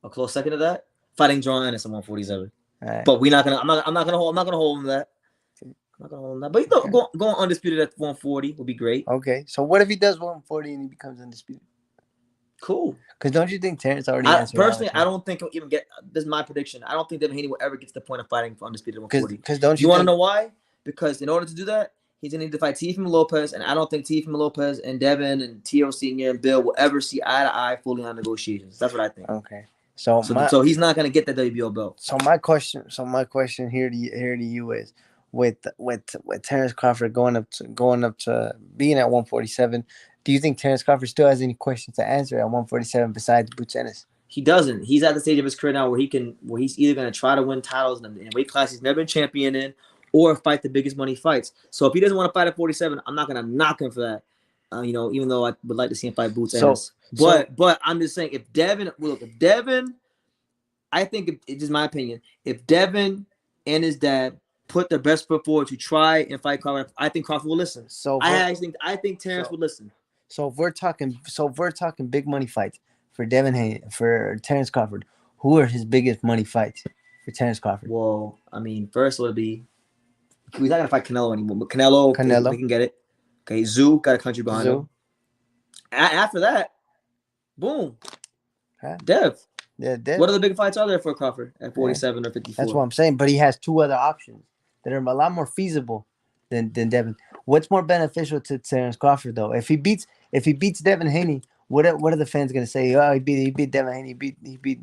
A close second to that, fighting John Ennis at 147. Right. But we're not gonna. I'm not gonna hold him to that. I'm not gonna hold him that. But going undisputed at 140 would be great. Okay, so what if he does 140 and he becomes undisputed? Cool. Because don't you think Terrence already answered? Personally, I don't think he'll even get. This is my prediction. I don't think Devin Haney will ever get to the point of fighting for undisputed 140. Because don't you want to know why? Because in order to do that, he's gonna need to fight Teofimo Lopez, and I don't think Teofimo Lopez and Devin and Tio Senior and Bill will ever see eye to eye fully on negotiations. That's what I think. Okay. So he's not gonna get that WBO belt. So my question here to you is, with Terrence Crawford going up to being at 147. Do you think Terrence Crawford still has any questions to answer at 147 besides Boots Ennis? He doesn't. He's at the stage of his career now where he's either going to try to win titles in a weight class he's never been champion in, or fight the biggest money fights. So if he doesn't want to fight at 47, I'm not going to knock him for that. Even though I would like to see him fight Boots Ennis. But I'm just saying, if Devin, I think it's just my opinion. If Devin and his dad put their best foot forward to try and fight Crawford, I think Crawford will listen. I think Terrence would listen. So if we're talking big money fights for Devin Haney, for Terrence Crawford, who are his biggest money fights for Terrence Crawford? Well, I mean, first would be we're not gonna fight Canelo anymore, but Canelo, we can get it. Okay, Zoo got a country behind him. After that, boom, Dev. Yeah, Dev. What other big fights are there for Crawford at 47 or 54? That's what I'm saying. But he has two other options that are a lot more feasible than Devin. What's more beneficial to Terrence Crawford though? If he beats Devin Haney, what are the fans gonna say? Oh, he beat Devin Haney. He beat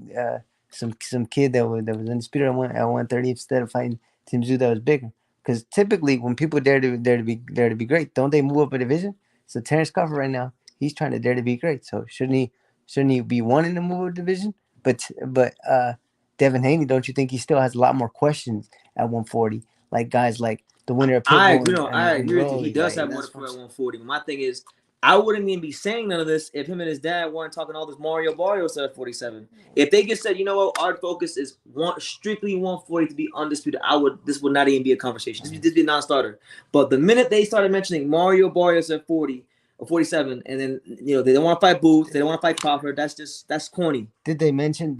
some kid that was undisputed at 130 instead of fighting Tim Tszyu that was bigger. Because typically when people dare to be great, don't they move up a division? So Terrence Crawford right now, he's trying to dare to be great. So shouldn't he be wanting to move up a division? But Devin Haney, don't you think he still has a lot more questions at 140? Like guys like the winner of Pitbull. I agree with you. He does have more to prove at 140. My thing is, I wouldn't even be saying none of this if him and his dad weren't talking all this Mario Barrios at 47. If they just said, you know what, our focus is strictly 140 to be undisputed, this would not even be a conversation. This would be a non-starter. But the minute they started mentioning Mario Barrios at 40 or 47, and then they don't want to fight Booth, they don't want to fight Crawford, that's corny. Did they mention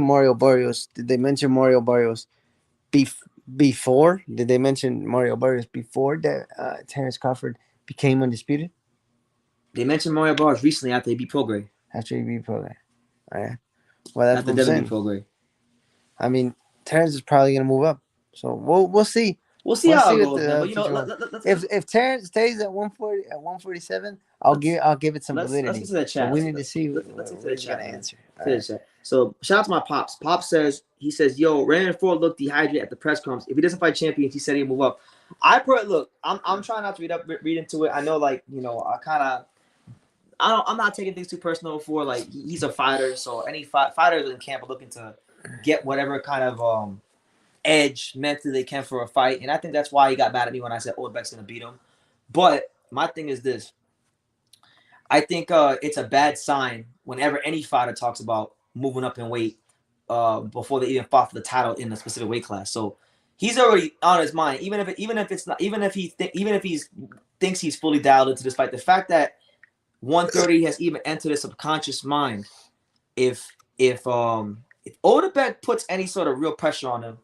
Mario Barrios? Did they mention Mario Barrios before? Did they mention Mario Barrios before that Terrence Crawford became undisputed? They mentioned Mario Barrios recently after he beat Prograis. After he beat Prograis. Oh, yeah. Well, that's after Devin beat Prograis. I mean, Terrence is probably gonna move up. So we'll see. We'll see how it goes. If Terrence stays at 147, I'll give it some validity. Let's get to the chat. We need to see what he's gonna answer. So shout out to my pops. Pops says, yo, Randy Ford looked dehydrated at the press conference. If he doesn't fight champions, he said he'll move up. I'm trying not to read into it. I know, I'm not taking things too personal for like he's a fighter, so any fighters in camp are looking to get whatever kind of edge mentally they can for a fight, and I think that's why he got mad at me when I said Oldbeck's gonna beat him. But my thing is this: I think it's a bad sign whenever any fighter talks about moving up in weight before they even fought for the title in a specific weight class. So he's already on his mind, even if it's not, even if he's thinks he's fully dialed into this fight. The fact that 130 has even entered his subconscious mind. If Odebeck puts any sort of real pressure on him,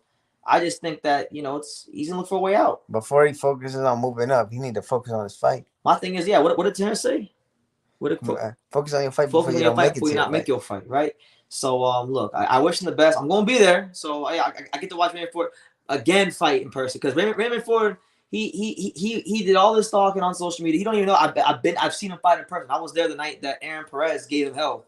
I just think that he's gonna look for a way out. Before he focuses on moving up, he need to focus on his fight. My thing is, what did Terrence say? Focus on your fight before you don't make it. Before you not make your fight, right? So look, I wish him the best. I'm gonna be there, so I get to watch Raymond Ford again fight in person because Raymond Ford. He did all this talking on social media. He don't even know I've seen him fight in person. I was there the night that Aaron Perez gave him hell.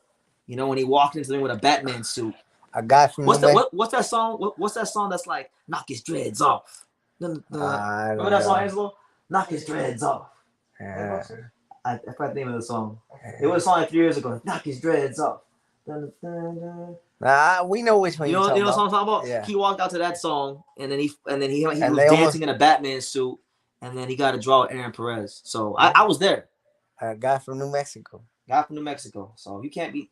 When he walked into the ring with a Batman suit. A guy from what's that song? What's that song that's like knock his dreads off? Remember that song, Angelo? Knock his dreads off. Yeah. I forgot the name of the song. It was a song like 3 years ago. Knock his dreads off. We know which one. You know what I'm talking about? Yeah. He walked out to that song, and then he was dancing in a Batman suit, and then he got a draw with Aaron Perez. So I was there. A guy from New Mexico. So you can't be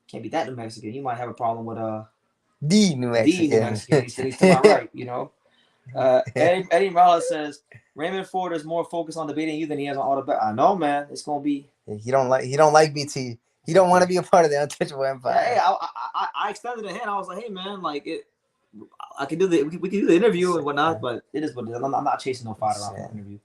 can't be that New Mexican. You might have a problem with the New Mexican. He's to my right, Eddie Morales says Raymond Ford is more focused on debating you than he is on all the. I know, man. It's gonna be. He don't like BT. He don't want to be a part of the Untouchable Empire. Hey, I extended a hand. I was like, hey, man, like I can do we can do the interview and whatnot, but it is what it is. I'm not chasing no fighter around the interview.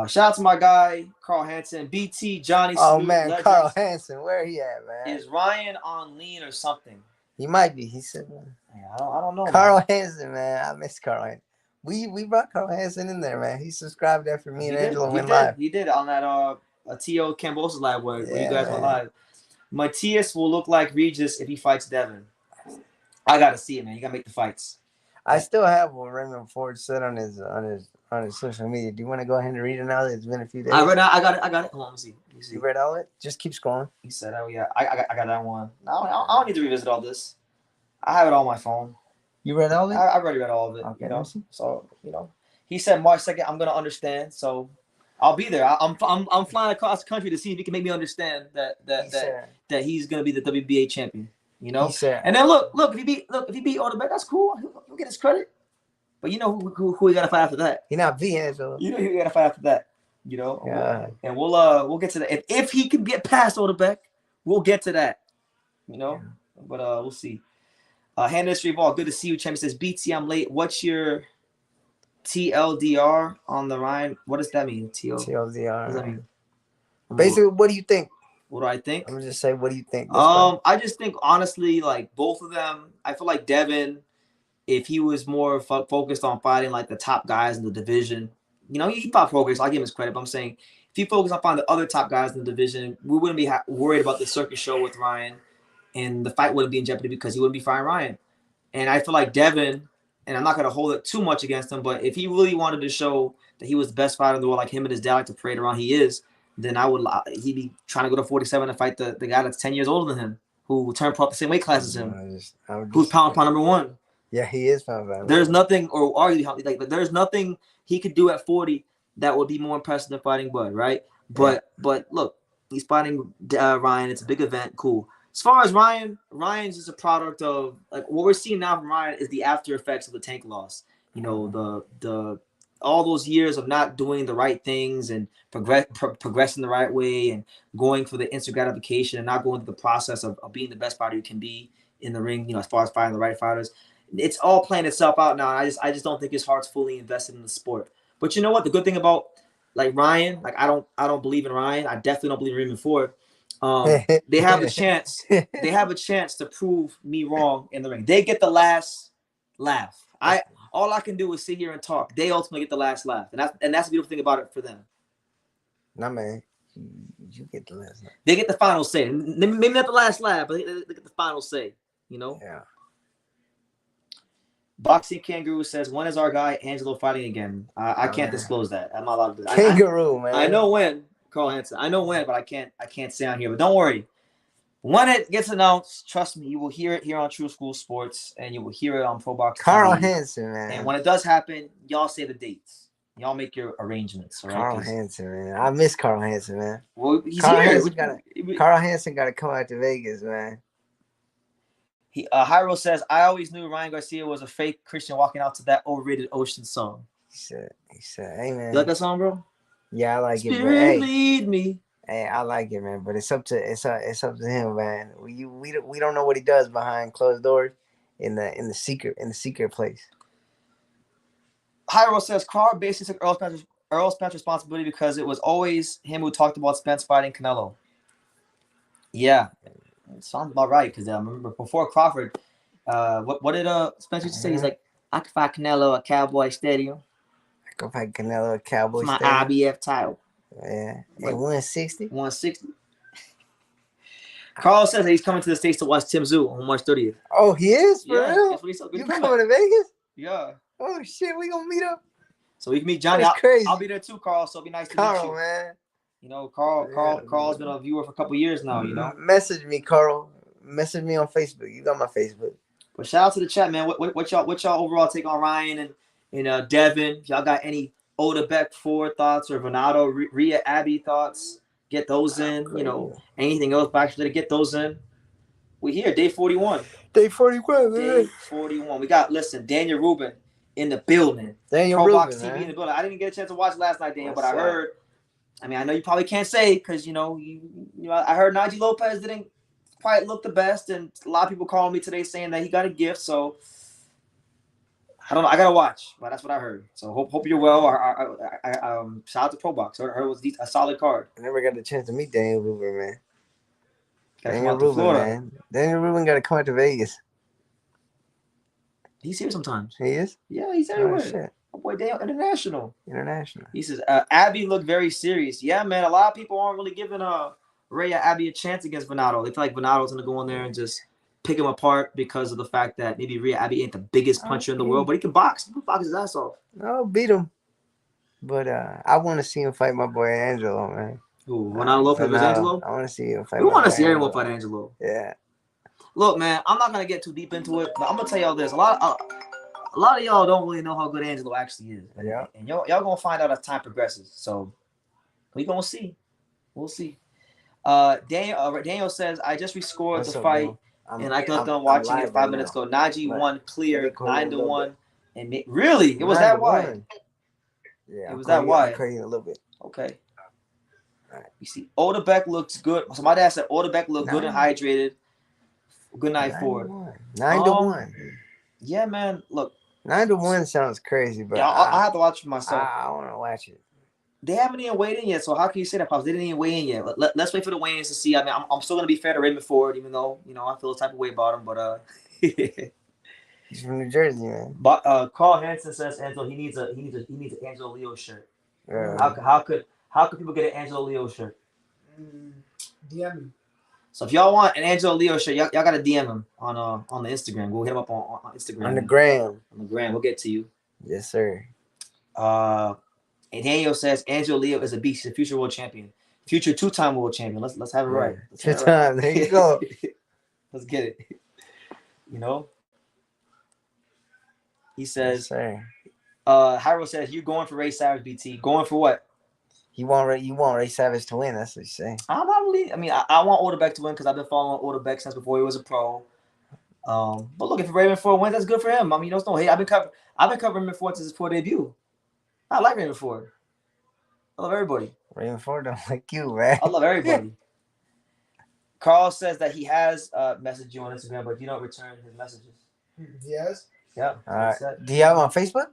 Shout out to my guy Carl Hansen, BT, Johnny. Oh man, Legends. Carl Hansen, where he at, man? Is Ryan on lean or something? He might be. He said, man. Yeah, I don't know. Carl Hansen, man, I miss Carl Hansen. We brought Carl Hansen in there, man. He subscribed after me and Angelo went live. He did on that T.O. Cambosa's live where you guys went live. Matias will look like Regis if he fights Devin. I gotta see it, man. You gotta make the fights. I still have what Raymond Ford said on his social media. Do you want to go ahead and read it now? It's been a few days. I read it. I got it. Hold on, let me see. You read all it? Just keep scrolling. He said, "Oh yeah, I got that one. No, I don't need to revisit all this. I have it on my phone. You read all of it? I already read all of it. Okay, so he said March 2nd. I'm gonna understand. So I'll be there. I'm flying across the country to see if he can make me understand that he's gonna be the WBA champion. And then look if he beat Odebeck, that's cool. He'll get his credit. But you know who he gotta fight after that? He not being so. You know who he gotta fight after that. Yeah. And we'll get to that. If he can get past Odebeck, we'll get to that. Yeah. But we'll see. Hand History of All, good to see you. Champion says, BT, I'm late. What's your TLDR on the Ryan? What does that mean? TLDR. What does that mean? Basically, what do you think? What do I think? I'm gonna just say, what do you think? I just think honestly, like both of them. I feel like Devin, if he was more focused on fighting like the top guys in the division, he fought progress. I'll give him his credit. But I'm saying if he focused on finding the other top guys in the division, we wouldn't be worried about the circus show with Ryan. And the fight wouldn't be in jeopardy because he wouldn't be fighting Ryan. And I feel like Devin, and I'm not going to hold it too much against him, but if he really wanted to show that he was the best fighter in the world, like him and his dad like to parade around he is, then he'd be trying to go to 47 and fight the guy that's 10 years older than him, who turned pro the same weight class as him, who's pound number one. Yeah, he is pound. There's nothing, or arguably, like, there's nothing he could do at 40 that would be more impressive than fighting Bud, right? But look, he's fighting Ryan. It's a big event. Cool. As far as Ryan's just a product of like what we're seeing now from Ryan is the after effects of the tank loss. The all those years of not doing the right things and progressing the right way and going for the instant gratification and not going through the process of being the best fighter you can be in the ring. As far as fighting the right fighters, it's all playing itself out now. And I just don't think his heart's fully invested in the sport. But you know what? The good thing about like Ryan, like I don't believe in Ryan. I definitely don't believe in Raymond Ford. They have a chance. They have a chance to prove me wrong in the ring. They get the last laugh. All I can do is sit here and talk. They ultimately get the last laugh, and that's the beautiful thing about it for them. Nah, man, you get the last laugh. They get the final say. Maybe not the last laugh, but they get the final say. Yeah. Boxing Kangaroo says, when is our guy Angelo fighting again? I can't disclose that. I'm not allowed to. Kangaroo, man. I know when. Carl Hansen. I know when, but I can't say on here. But don't worry. When it gets announced, trust me, you will hear it here on True School Sports, and you will hear it on Pro Box Carl TV. Hansen, man. And when it does happen, y'all say the dates. Y'all make your arrangements, all right? Carl Hansen, man. I miss Carl Hansen, man. Well, he's Carl here. Carl Hansen got to come out to Vegas, man. Hyro says, I always knew Ryan Garcia was a fake Christian walking out to that overrated Ocean song. He said, hey, man. You like that song, bro? Yeah, I like Spirit it, but hey. lead me. Hey, I like it, man. But it's up to him, man. We don't know what he does behind closed doors in the secret place. Hyro says Carl basically took Earl Spence's responsibility because it was always him who talked about Spence fighting Canelo. Yeah, it sounds about right because I remember before Crawford, what did Spence used to say? He's like, I could fight Canelo at Cowboy Stadium. I could fight Canelo at Cowboy my Stadium. IBF title. Yeah, at 160. 160. Carl says that he's coming to the States to watch Tim Tszyu on March 30th. Oh, he is? For real? That's what he said. You coming to Vegas? Yeah. Oh, shit, we gonna meet up? So we can meet Johnny. That's crazy. I'll be there too, Carl, so it'll be nice to meet you. Man. You know, Carl's been a viewer for a couple years now, you know. Message me, Carl. Message me on Facebook. You got my Facebook. But shout out to the chat, man. What y'all overall take on Ryan and Devin? If y'all got any Oda Beck Ford thoughts or Venado, Rhea Abbey thoughts, get those in. You know, anything else backstreet, get those in. We here, day 41. Day 41, man. Day 41. We got, Daniel Rubin in the building. Daniel Pro Rubin, Box TV in the building. I didn't get a chance to watch last night, Daniel, but I heard. I mean, I know you probably can't say because I heard Najee Lopez didn't quite look the best, and a lot of people calling me today saying that he got a gift. So I don't know. I gotta watch, but that's what I heard. So hope you're well. Shout out to Pro Box. I heard it was a solid card. I never got the chance to meet Daniel Rubin, man. Daniel Rubin, man. Daniel Rubin got to come out to Vegas. He's here sometimes. He is? Yeah, he's everywhere. Oh, shit. My boy Daniel, international. He says, Abby looked very serious. Yeah, man. A lot of people aren't really giving Rhea Abbey a chance against Venado. They feel like Venado's going to go in there and just pick him apart because of the fact that maybe Rhea Abbey ain't the biggest puncher in the world, but he can box. He can box his ass off. I'll beat him. But I want to see him fight my boy Angelo, man. Who? Venado Lopez versus Angelo? I want to see him fight. We want to see everyone fight Angelo. Yeah. Look, man, I'm not going to get too deep into it, but I'm going to tell y'all this. A lot of y'all don't really know how good Angelo actually is. Yeah. And y'all going to find out as time progresses. So we going to see. We'll see. Daniel says, I just rescored the fight, and I got done watching it 5 minutes ago. Najee won clear 9-1. And really? It was that wide? Yeah. It was that wide? I'm crazy a little bit. Okay. All right. You see, Oda Beck looks good. So my dad said Oda Beck looked good and hydrated. Good night, Ford. 9-1. Yeah, man. Look. 9-1 sounds crazy, but yeah, I have to watch it myself. I want to watch it. They haven't even weighed in yet, so how can you say that, Pops? They didn't even weigh in yet. Let's wait for the weigh-ins to see. I mean, I'm still gonna be fair to Raymond Ford, even though I feel the type of way about him. But he's from New Jersey, man. But Carl Hansen says Angelo he needs an Angelo Leo shirt. How could people get an Angelo Leo shirt? DM me. So if y'all want an Angelo Leo shirt, y'all gotta DM him on the Instagram. We'll hit him up on Instagram. On the gram. We'll get to you. Yes, sir. And Daniel says Angelo Leo is a beast. He's a future world champion. Future 2-time world champion. Let's have it right. 2-time. There you go. Let's get it. He says, yes, Hyro says, you going for Ray Savage, BT. Going for what? You want Ray Savage to win. That's what you say. I'm not really. I mean, I want Oda Beck to win because I've been following Oda Beck since before he was a pro. But look, if Raymond Ford wins, that's good for him. I mean, it's no hate. I've been covering Raymond Ford since his pro debut. I like Raymond Ford. I love everybody. Raymond Ford don't like you, man. I love everybody. Carl says that he has messaged you on Instagram, but you don't return his messages. Yes. Yeah. All right. Do you have him on Facebook?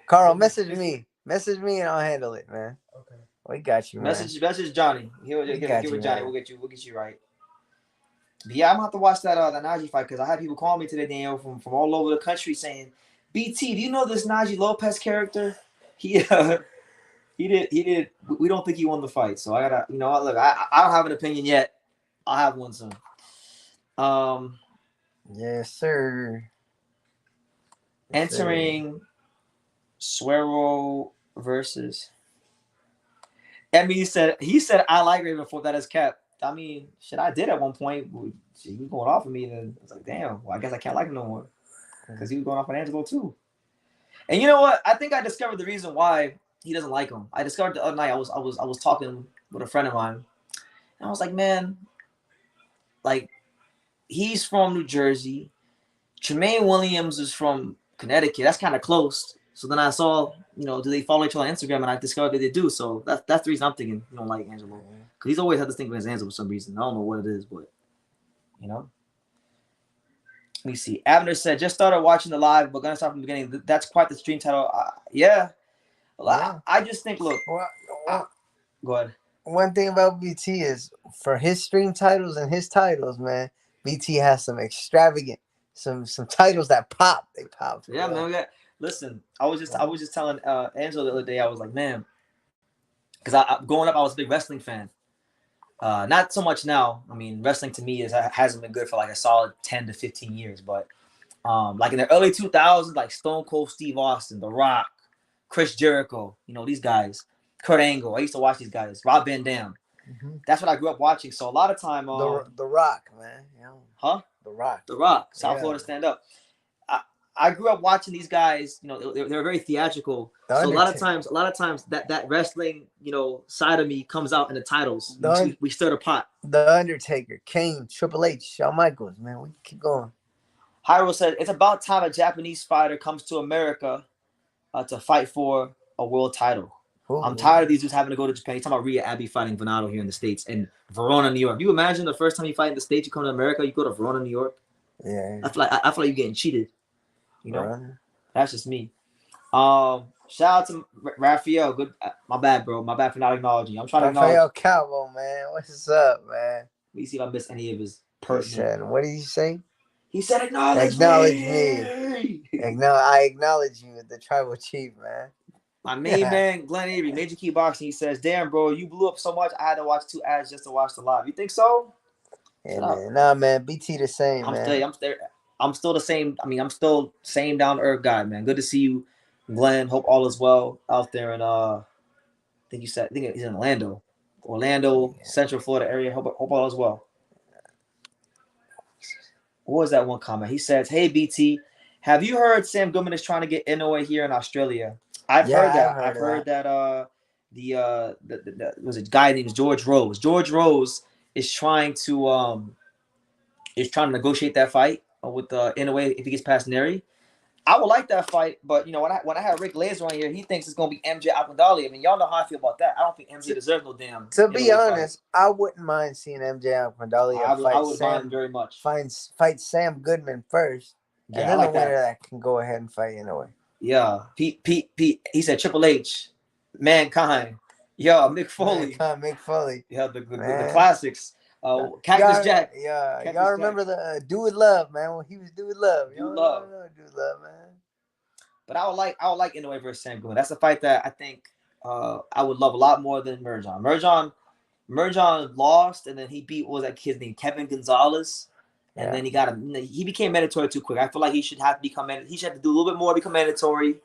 Carl, message me. Message me and I'll handle it, man. Okay. We got you, man. Message Johnny. Give it Johnny. We'll get you right. But yeah, I'm gonna have to watch that Najee fight because I had people calling me today, Daniel, from all over the country saying, BT, do you know this Najee Lopez character? He did. We don't think he won the fight, so I gotta. Look, I don't have an opinion yet. I'll have one soon. Yes, sir. Entering Suero versus I mean, he said I like Raven for that as cap. I mean, shit, I did at one point. He was going off of me, then I was like, damn. Well, I guess I can't like him no more because he was going off on Angelo too. And you know what? I think I discovered the reason why he doesn't like him. I discovered the other night. I was talking with a friend of mine, and I was like, man, like he's from New Jersey. Tremaine Williams is from Connecticut. That's kind of close. So then I saw, do they follow each other on Instagram? And I discovered that they do. So that's the reason I'm thinking you don't like Angelo. Because he's always had this thing against Angelo for some reason. I don't know what it is, but, Let me see. Abner said, just started watching the live, but going to start from the beginning. That's quite the stream title. Yeah. Well, I just think, look. Go ahead. One thing about BT is for his stream titles and his titles, man, BT has some extravagant, some titles that pop. They pop. Yeah, man. Listen, I was just telling Angelo the other day. I was like, man, because I growing up, I was a big wrestling fan. Not so much now. I mean, wrestling to me hasn't been good for like a solid 10 to 15 years. But like in the early 2000s, like Stone Cold Steve Austin, The Rock, Chris Jericho, these guys, Kurt Angle. I used to watch these guys. Rob Van Dam. Mm-hmm. That's what I grew up watching. So a lot of time, The Rock, man. Yeah. Huh? The Rock. South Florida stand up. I grew up watching these guys. They're very theatrical. So a lot of times that wrestling, side of me comes out in the titles. We stir the pot. The Undertaker, Kane, Triple H, Shawn Michaels. Man, we keep going. Hyro said it's about time a Japanese fighter comes to America to fight for a world title. Ooh, I'm tired of these dudes having to go to Japan. You're talking about Rhea Abbey fighting Venado here in the States and Verona, New York. Do you imagine the first time you fight in the States, you come to America, you go to Verona, New York? Yeah. I feel like you're getting cheated. That's just me. Shout out to Raphael. Good, my bad, bro. My bad for not acknowledging you. I'm trying to acknowledge. Raphael Calvo, man. What's up, man? Let me see if I missed any of his person. What did he say? He said, "Acknowledge me." I acknowledge you, the tribal chief, man. My main man, Glenn Avery, Major Key Boxing. He says, "Damn, bro, you blew up so much. I had to watch 2 ads just to watch the live. You think so?" Yeah, man. Nah, man. BT the same, man. I'm still the same. I mean, I'm still same down to earth guy, man. Good to see you, Glenn. Hope all is well out there in I think he's in Orlando, Central Florida area. Hope all is well. What was that one comment? He says, "Hey BT, have you heard Sam Goodman is trying to get Inoue here in Australia?" I've heard that. I've heard that. The was a guy named George Rose. George Rose is trying to negotiate that fight with Inoue if he gets past Neri. I would like that fight, but when I had Rick Laser on here, he thinks it's gonna be MJ Akindali. I mean, y'all know how I feel about that. I don't think MJ deserves no damn. To be honest, I wouldn't mind seeing MJ Akindali. I would mind very much. Fight Sam Goodman first, and then the winner that can go ahead and fight Inoue. Yeah, Pete. He said Triple H, Mankind. Yeah, Mick Foley. Mick Foley. Yeah, the classics. Cactus Jack. Yeah, Cactus y'all remember Jack. The Do With Love, man, when he was Do With Love. Do Love, man. But I would like Inoue versus Sam Goodman. That's a fight that I think I would love a lot more than Merjan. Merjan lost, and then he beat, what was that kid's name? Kevin Gonzalez. And then he became mandatory too quick. I feel like he should have to become he should have to do a little bit more to become mandatory.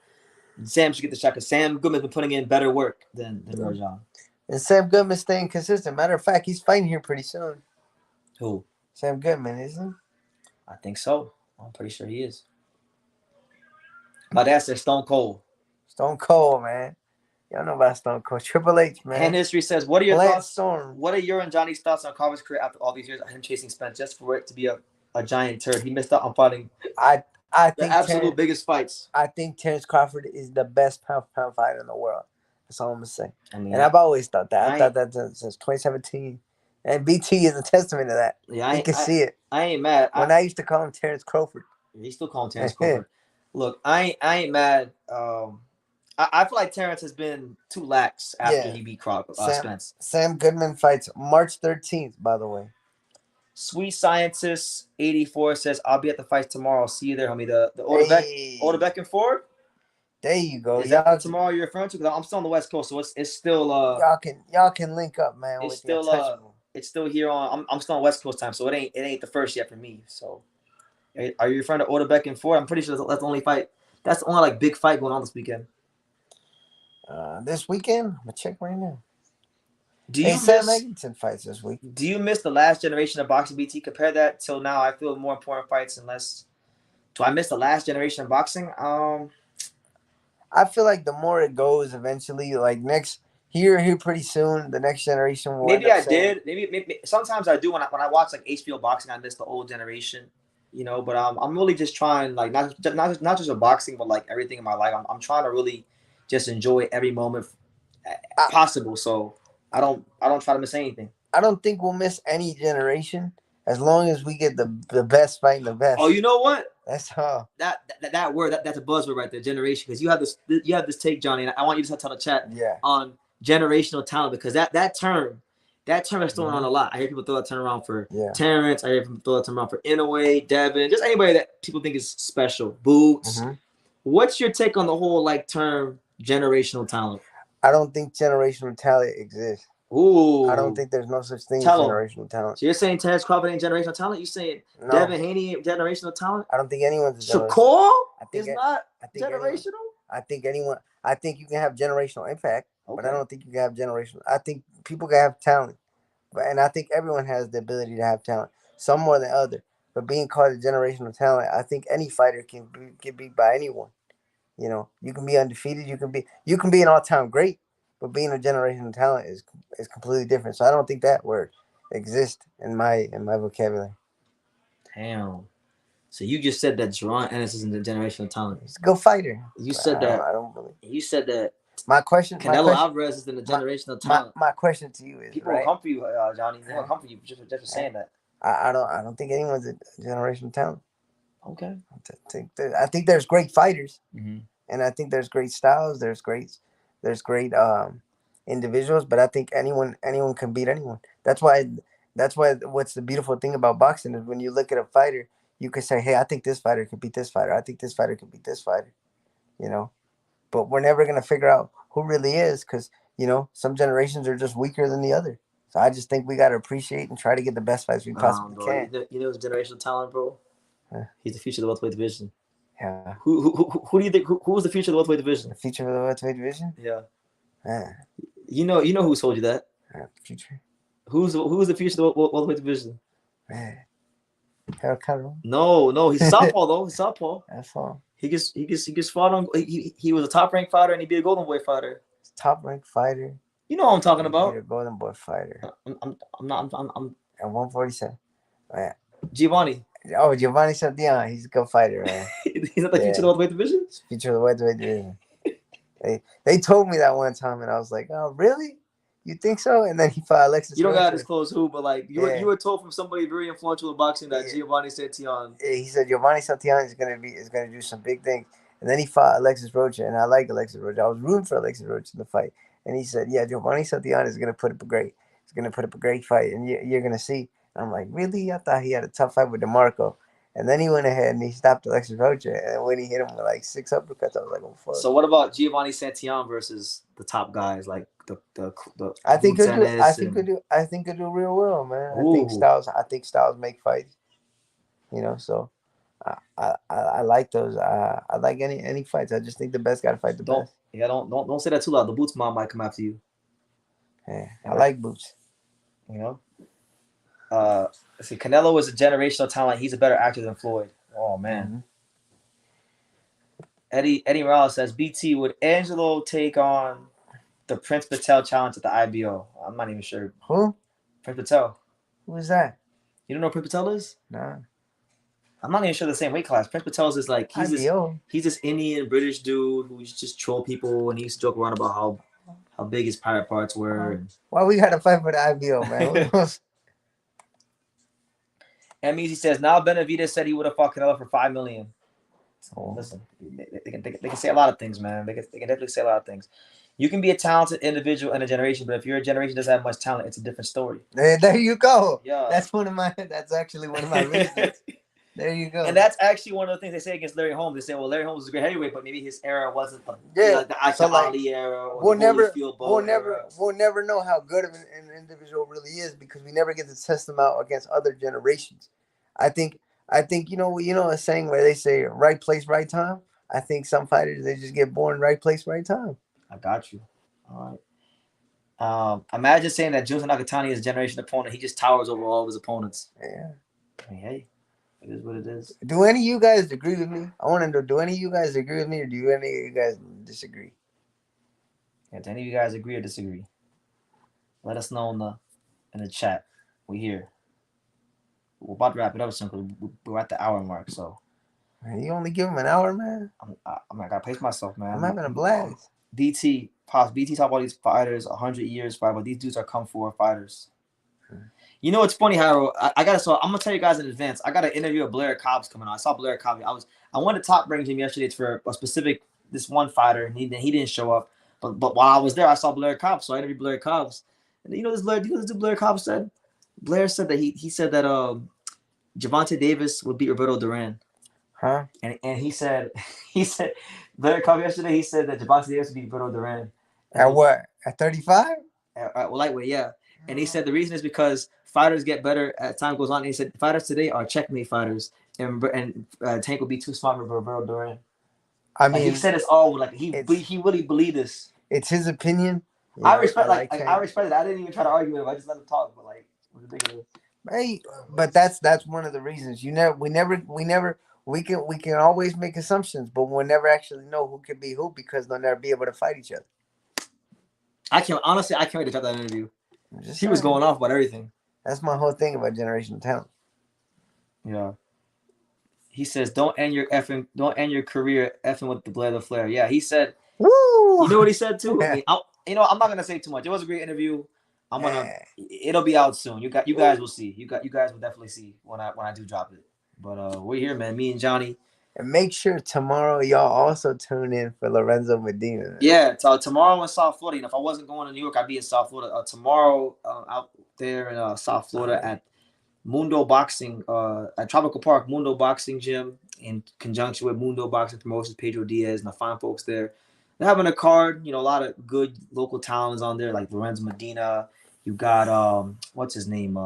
Sam should get the shot because Sam Goodman's been putting in better work than Merjan. And Sam Goodman's staying consistent. Matter of fact, he's fighting here pretty soon. Who? Sam Goodman, isn't he? I think so. I'm pretty sure he is. My dad said Stone Cold. Stone Cold, man. Y'all know about Stone Cold. Triple H, man. And history says, what are your thoughts? Storm. What are your and Johnny's thoughts on Carver's career after all these years of him chasing Spence just for it to be a giant turd? He missed out on fighting I think the absolute biggest fights. I think Terrence Crawford is the best pound-for-pound fighter in the world. That's all I'm going to say. I mean, and I've always thought that. I thought that since 2017. And BT is a testament to that. Yeah, you can see it. I ain't mad. When I used to call him Terrence Crawford. You still call him Terrence Crawford. Look, I ain't mad. I feel like Terrence has been too lax after he beat Spence. Sam Goodman fights March 13th, by the way. Sweet Scientist 84 says, I'll be at the fight tomorrow. See you there, homie. The Odebeck and Ford? There you go. Is that tomorrow you're referring to? Because I'm still on the West Coast, so it's still y'all can link up, man. It's still here on I'm still on West Coast time, so it ain't the first yet for me. So are you referring to Odebeck and Ford? I'm pretty sure that's the only fight. That's the only big fight going on this weekend. This weekend? I'm gonna check right now. Do Hey, you Sam miss? Eggerton fights this week. Do you miss the last generation of boxing, BT? Compare that till now. I feel more important fights and less. Do I miss the last generation of boxing? I feel like the more it goes, eventually, like next here pretty soon, the next generation will end Maybe up I saying, did. Maybe sometimes I do when I watch like HBO boxing. I miss the old generation, you know. But I'm really just trying like not just with boxing, but like everything in my life. I'm trying to really just enjoy every moment I, possible. So I don't try to miss anything. I don't think we'll miss any generation as long as we get the best fighting the Oh, best. you know what? That's all. That word that's a buzzword right there, generation. Because you have this take, Johnny, and I want you to tell the chat Yeah. on generational talent because that term is thrown around Mhm. a lot. I hear people throw that term around for Yeah. Terrence. I hear people throw that term around for Inouye, Devin, just anybody that people think is special. Boots. hmm What's your take on the whole like term generational talent? I don't think generational talent exists. I don't Ooh, think there's no such thing as tell them. generational talent. So you're saying Terrence Crawford ain't generational talent? You saying No, Devin Haney ain't generational talent? I don't think anyone's a generation. Shakur I think is not I think anyone. generational? I think anyone. I think you can have generational impact, but I Okay. don't think you can have generational. I think people can have talent, and I think everyone has the ability to have talent, some more than other. But being called a generational talent, I think any fighter can be beat by anyone. You know, you can be undefeated. You can be an all time great, but being a generational talent is completely different. So I don't think that word exists in my vocabulary. Damn. So you just said that Jerron Ennis isn't a generational talent. He's a good fighter. You But said that. I don't believe. You said that My question. My Canelo question. Alvarez isn't a My generational my talent. my question to you is People will right. come for you, Johnny. They're gonna come for you just for saying that. I don't think anyone's a generational talent. Okay. I think there's great fighters, Mm-hmm. and I think there's great styles. There's great individuals, but I think anyone can beat anyone. That's why what's the beautiful thing about boxing is when you look at a fighter, you can say, hey, I think this fighter could beat this fighter. I think this fighter could beat this fighter. You know, but we're never gonna figure out who really is because some generations are just weaker than the other. So I just think we gotta appreciate and try to get the best fights we possibly Bro. can. You know who's generational talent, bro? Uh, He's the future of the welterweight division. yeah, Who do you think? Who's the future of the welterweight the division? future of the welterweight division. Yeah. Uh, You know who told you that? the future. Who's the future of the welterweight division? Man, Harold Cameron. No, he's a southpaw though. He's southpaw. That's all. He gets fought on. He was a top ranked fighter and he be a golden boy fighter. Top ranked fighter. You know what I'm talking He beat about. a Golden Boy fighter I'm not. I'm at 147. Man. Giovanni. Oh, Giovanni Santillan. He's a good fighter, man. He's not the future of Yeah, the welterweight division. future of the welterweight division. They told me that one time, and I was like, oh, really? You think so? And then he fought Alexis You don't gotta Rocha. disclose who, but like you Yeah. were told from somebody very influential in boxing that Yeah. Giovanni Santillan. He said Giovanni Santillan is gonna do some big things. And then he fought Alexis Rocha, and I like Alexis Rocha. I was rooting for Alexis Rocha in the fight. And he said, yeah, Giovanni Santillan is gonna put up a great. He's gonna put up a great fight, and you're gonna see. And I'm like, really? I thought he had a tough fight with DeMarco. And then he went ahead and he stopped Alexis Rocha. And when he hit him with like 6 uppercuts, I was like, oh fuck. So what about Giovanni Santillan versus the top guys like the I think Boots he'll do. I Ennis think and he'll do. I think he'll do real well, man. I think ooh. Styles. I think Styles make fights. So I like those. I like any fights. I just think the best got to fight the Don't best. yeah don't say that too loud. The Boots mom might come after you. Yeah, I like Boots. You know. Let's see. Canelo is a generational talent. He's a better actor than Floyd. Oh man. Mm-hmm. Eddie Morales says BT would Angelo take on the Prince Patel challenge at the IBO? I'm not even sure. Who? Prince Patel. Who is that? You don't know who Prince Patel is? Nah. I'm not even sure the same weight class. Prince Patel's is like IBO. he's this Indian British dude who just troll people and he used to joke around about how big his private parts were. Why we got to fight for the IBO, man? Easy says now Benavidez said he would have fought Canelo for $5 million. Oh. Listen, they can say a lot of things, man. They can definitely say a lot of things. You can be a talented individual in a generation, but if your generation doesn't have much talent, it's a different story. There you go. Yeah. That's actually one of my reasons. There you go. And that's actually one of the things they say against Larry Holmes. They say, well, Larry Holmes was a great heavyweight, but maybe his era wasn't the Ali era or we'll the never era. we'll never know how good of an individual really is because we never get to test them out against other generations. I think a saying where they say right place, right time. I think some fighters they just get born right place, right time. I got you. All right. Imagine saying that Junta Nakatani is a generation opponent. He just towers over all of his opponents. Yeah. I mean, hey, it is what it is. Do any of you guys agree with me? I want to know. Do any of you guys agree with me, or do any of you guys disagree? If any of you guys agree or disagree, let us know in the chat. We here. We're about to wrap it up soon because we're at the hour mark. So Man, you only give them an hour, man. I gotta pace myself, I'm man. having a blast. BT talk about these fighters 100 years, but these dudes are come for fighters. You know, it's funny how I gotta. So I'm gonna tell you guys in advance. I got an interview with Blair Cobb's coming on. I saw Blair Cobb. I wanted to top rank him yesterday for a specific this one fighter, and he didn't show up. But while I was there, I saw Blair Cobb, so I interviewed Blair Cobb's. And you know this Blair, you know this Blair Cobb said. Blair said that he said that Javante Davis would beat Roberto Duran. Huh? And he said Blair Cobb yesterday. He said that Javante Davis would beat Roberto Duran. At what? At 35? Well, lightweight, yeah. And he said the reason is because fighters get better as time goes on. And he said fighters today are checkmate fighters, and Tank will be too smart for Roberto Duran. I Like, mean, he said it's all like he really believed this. it's his opinion. I respect I respect it. I didn't even try to argue with him. I just let him talk. But like, it was ridiculous. Hey, but that's one of the reasons. We can always make assumptions, but we'll never actually know who can be who because they'll never be able to fight each other. I can't wait to drop that interview. He was going off about everything. That's my whole thing about generational talent. Yeah. He says, "Don't end your career effing with the Blair the Flair." Yeah, he said. Woo! You know what he said too. I mean, I'm not gonna say too much. It was a great interview. It'll be out soon. You guys will see. You guys will definitely see when I do drop it. But we're here, man. Me and Johnny. And make sure tomorrow y'all also tune in for Lorenzo Medina. Yeah, tomorrow in South Florida. You know, if I wasn't going to New York, I'd be in South Florida. Tomorrow out there in South Florida at Mundo Boxing, at Tropical Park, Mundo Boxing Gym, in conjunction with Mundo Boxing Promotions, Pedro Diaz, and the fine folks there. They're having a card, you know, a lot of good local talents on there, like Lorenzo Medina. You got what's his name?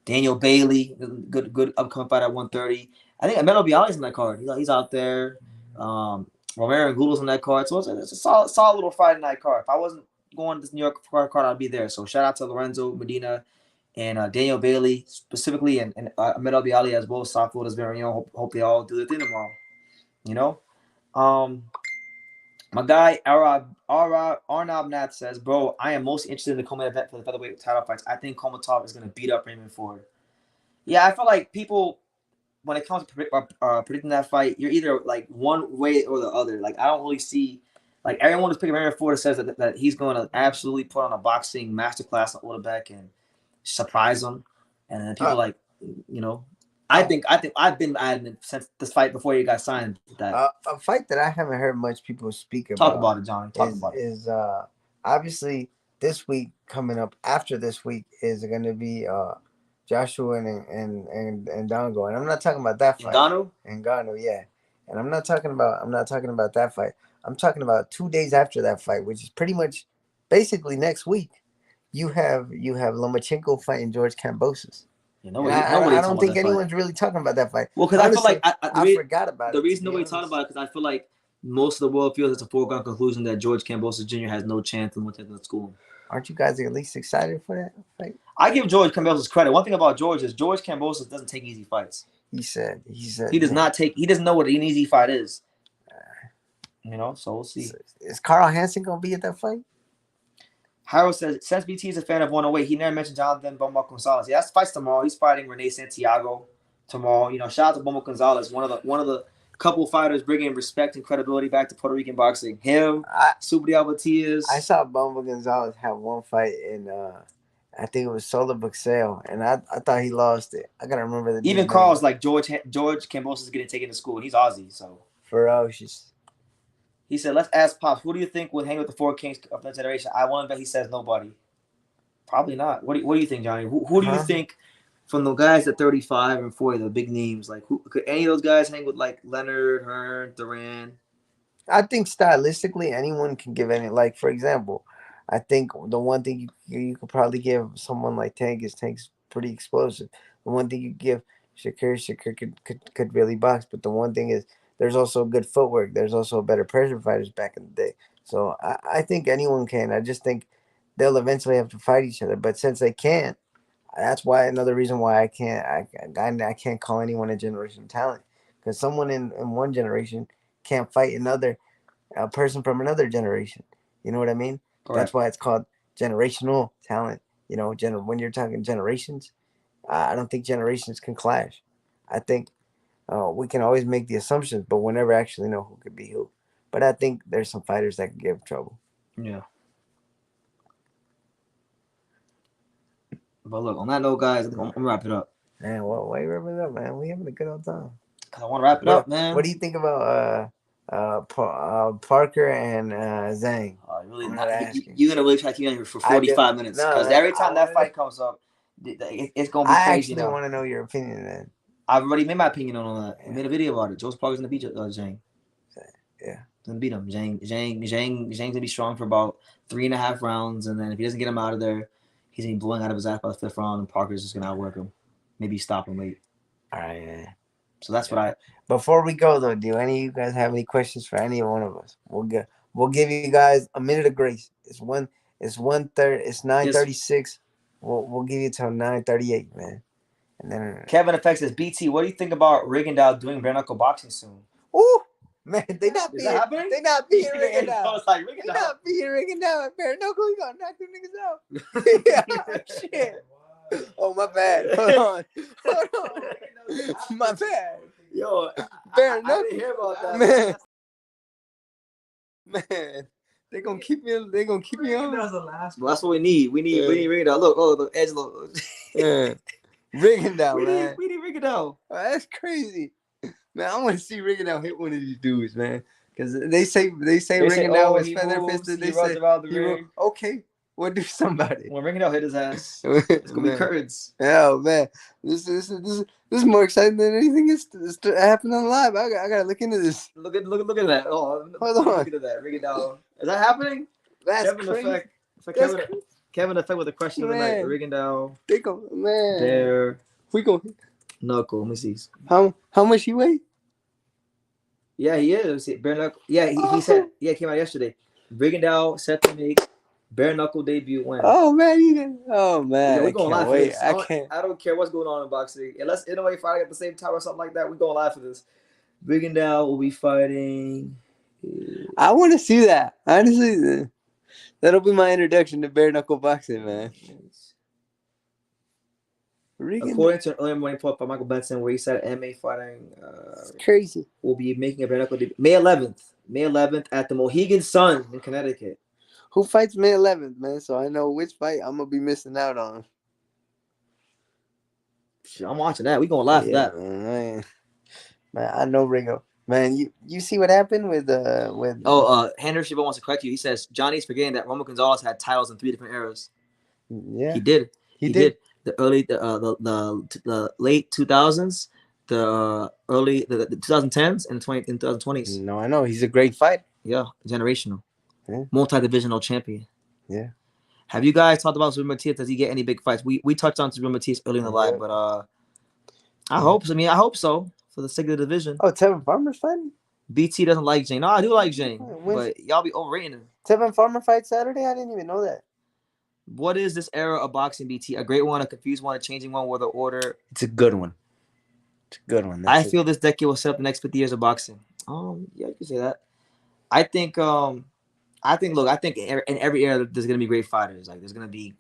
Daniel Bailey, good upcoming fight at 130. I think Amelo Bialy's on that card. He's out there. Romero Gulo's on that card. So it's a solid little Friday night card. If I wasn't going to this New York card, I'd be there. So shout out to Lorenzo Medina and Daniel Bailey specifically, and Amelo Bialy as well. South Florida's very, you know, hope they all do their thing tomorrow. You know, my guy Arnab Nath says, "Bro, I am most interested in the co-main event for the featherweight title fights. I think Komatov is going to beat up Raymond Ford." Yeah, I feel like people, when it comes to predicting that fight, you're either like one way or the other. Like, I don't really see, like, everyone who's picking Raymond Ford says that he's going to absolutely put on a boxing masterclass on Odebeck and surprise him. And then people you know, I think I've been adamant since this fight before you got signed that a fight that I haven't heard much people speak about. Talk about it, Johnny. Is obviously this week coming up. After this week is going to be Joshua and Dongo, and I'm not talking about that fight. Ngannou, yeah. And I'm not talking about that fight. I'm talking about 2 days after that fight, which is pretty much basically next week. You have Lomachenko fighting George Kambosos. I don't think anyone's really talking about that fight. Well, because I feel like I forgot about it. The reason nobody's talking about it because I feel like most of the world feels it's a foregone conclusion that George Kambosos Jr. has no chance in Lomachenko's school. Aren't you guys at least excited for that fight? I give George Kambosos credit. One thing about George is George Kambosos doesn't take easy fights. He said he does not take. He doesn't know what an easy fight is. You know, so we'll see. Is Carl Hansen gonna be at that fight? Harold says, since BT is a fan of 108, he never mentioned Jonathan Bomba Gonzalez. Yeah, that's fights tomorrow. He's fighting Rene Santiago tomorrow. You know, shout out to Bomba Gonzalez, one of the couple fighters bringing respect and credibility back to Puerto Rican boxing. Him, Subriel Batias. I saw Bomba Gonzalez have one fight in, I think it was Solo Boxeo, and I thought he lost it. I gotta remember the even Carl's like George Kambosos is getting taken to school. He's Aussie, so ferocious. He said, let's ask Pops, who do you think would hang with the four kings of that generation? I want to bet he says nobody. Probably not. What do you think, Johnny? Who do you think from the guys at 35 and 40, the big names, like who could any of those guys hang with like Leonard, Hearn, Duran? I think stylistically anyone can give any, like for example, I think the one thing you could probably give someone like Tank's pretty explosive. The one thing you give Shakir could really box, but the one thing is there's also good footwork. There's also better pressure fighters back in the day. So I think anyone can. I just think they'll eventually have to fight each other. But since they can't, that's why another reason why I can't call anyone a generational talent, because someone in one generation can't fight another a person from another generation. You know what I mean? That's Correct. why it's called generational talent. You know, when you're talking generations, I don't think generations can clash. I think we can always make the assumptions, but we'll never actually know who could be who. But I think there's some fighters that could give trouble. Yeah. But look, on that note, guys, I'm gonna wrap it up. Man, why you wrapping it up, man? We having a good old time. Cause I want to wrap it up, man. What do you think about Parker and Zhang? Really I'm not. not asking. You're gonna really try to keep me on here for I 45 do. minutes. No, Because man, every time I that fight comes up, it's gonna be I crazy. actually want to know your opinion, man. I've already made my opinion on that. I Yeah. made a video about it. Joe's Parker's gonna beat Zhang. Yeah. Gonna beat him. Zhang's gonna be strong for about 3.5 rounds, and then if he doesn't get him out of there, he's gonna be blowing out of his ass by the 5th round, and Parker's just gonna outwork him. Maybe stop him late. All right. Yeah. So that's what I. Before we go though, do any of you guys have any questions for any one of us? We'll give you guys a minute of grace. It's 1:30. It's 9:36. We'll give you till 9:38, man. And then Kevin Effects says, BT, what do you think about Rigondeaux doing bare knuckle boxing soon? ooh, man, they not Is that happening? They not beating I Rigondeaux. was like, They Rigondeaux. not beating Rigondeaux at bare knuckle. You gonna knock them niggas out? Yeah, shit. Oh my bad. Hold on. My bad. Yo, Bare I knuckle. didn't hear about that. Man, they gonna keep me. They gonna keep me on. That was the last. Well, that's what we need. We need Rigondeaux. Look, Edge. Look. Yeah. Rigondeaux, man. We need Rigondeaux. Oh, that's crazy, man. I want to see Rigondeaux hit one of these dudes, man. Because they say Rigondeaux is feather fisted. They say okay, we'll do somebody. When Rigondeaux hit his ass, it's gonna be curtains. Oh man, this is more exciting than anything that's happened on live. I gotta look into this. Look at that. Oh, hold on. Look at that. Rigondeaux. Is that happening? That's Kevin crazy. Effect. Kevin Effect with the question of the night. Rigondeaux. They go, man. There. We go. Knuckle. Let me see. How much he weigh? Yeah, he is. Bare knuckle. Yeah, he said. Yeah, it came out yesterday. Rigondeaux set to make bare knuckle debut win. Oh man, Yeah, we gonna laugh at this. I can't. I don't care what's going on in boxing. Unless in a way fighting at the same time or something like that, we gonna laugh at this. Rigondeaux will be fighting. I want to see that. Honestly, that'll be my introduction to bare knuckle boxing, man. According to an earlier morning report by Michael Benson, where he said MMA fighting crazy will be making a bare knuckle debut May 11th at the Mohegan Sun in Connecticut. Who fights May 11th, man? So I know which fight I'm gonna be missing out on. I'm watching that. We gonna laugh at that. Man, I know Ringo. Man, you see what happened with Henderson wants to correct you. He says Johnny's forgetting that Roman Gonzalez had titles in 3 different eras. Yeah, he did. He did. The late 2000s, the 2010s, and the 2020s. No, I know he's a great fighter. Yeah, generational, yeah. Multi-divisional champion. Yeah. Have you guys talked about Zubin Matias? Does he get any big fights? We touched on Zubin Matias early in the live, but I hope so. I mean, I hope so for the sake of the division. Oh, Tevin Farmer's fighting? BT doesn't like Jane. No, I do like Jane, but y'all be overrating him. Tevin Farmer fight Saturday? I didn't even know that. What is this era of boxing, BT? A great one, a confused one, a changing one, with the order? It's a good one. It's a good one. I feel this decade will set up the next 50 years of boxing. Yeah, you can say that. I think in every era there's gonna be great fighters. Like there's gonna be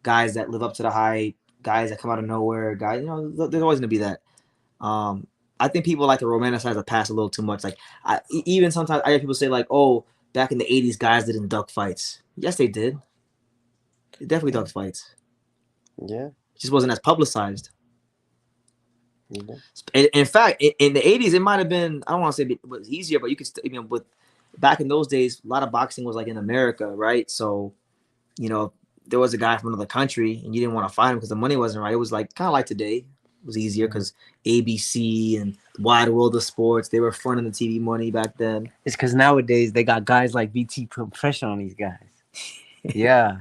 guys that live up to the hype, guys that come out of nowhere, guys. There's always gonna be that. I think people like to romanticize the past a little too much. Like even sometimes I hear people say like, "Oh, back in the '80s, guys didn't duck fights." Yes, they did. They definitely ducked fights. Yeah, it just wasn't as publicized. Yeah. In fact, in the '80s, it might have been. I don't want to say it was easier, but you could with back in those days, a lot of boxing was like in America, right? So, there was a guy from another country, and you didn't want to fight him because the money wasn't right. It was like kind of like today. It was easier because ABC and Wide World of Sports, they were fronting the TV money back then. It's because nowadays they got guys like BT put pressure on these guys. Yeah.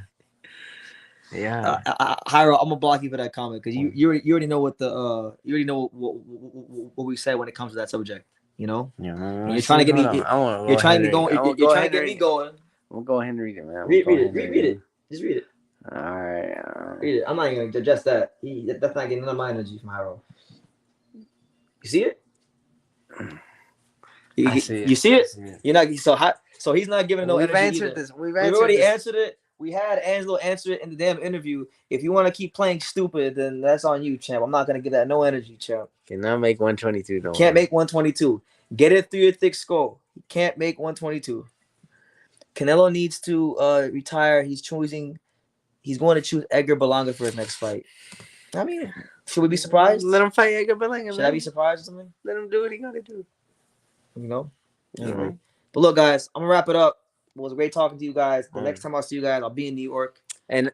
Yeah. Hyro, I'm gonna block you for that comment because you already know what what we said when it comes to that subject. Yeah. You're trying to get me. You're trying to get me going. We'll go ahead and read it, man. Read it. Just read it. All right. Read it. I'm not even gonna address that. That's not getting none of my energy from Hyro. You see it? I see it. You see it? I see it. You're not so he's not giving it no We've energy answered either. this. We've We've answered already this. answered it. We had Angelo answer it in the damn interview. If you want to keep playing stupid, then that's on you, champ. I'm not gonna give that no energy, champ. Cannot make 122. No. Can't make 122. Get it through your thick skull. Can't make 122. Canelo needs to retire. He's going to choose Edgar Berlanga for his next fight. I mean, should we be surprised? Let him fight Edgar Berlanga. Should I be surprised or something? Let him do what he gotta do. You know? Anyway. Mm-hmm. But look, guys, I'm gonna wrap it up. It was great talking to you guys. The next time I'll see you guys, I'll be in New York. And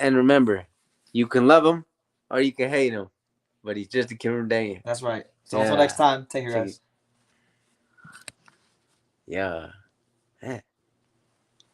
remember, you can love him or you can hate him, but he's just a Kim Daniel. That's right. So until next time, take care, guys. Yeah.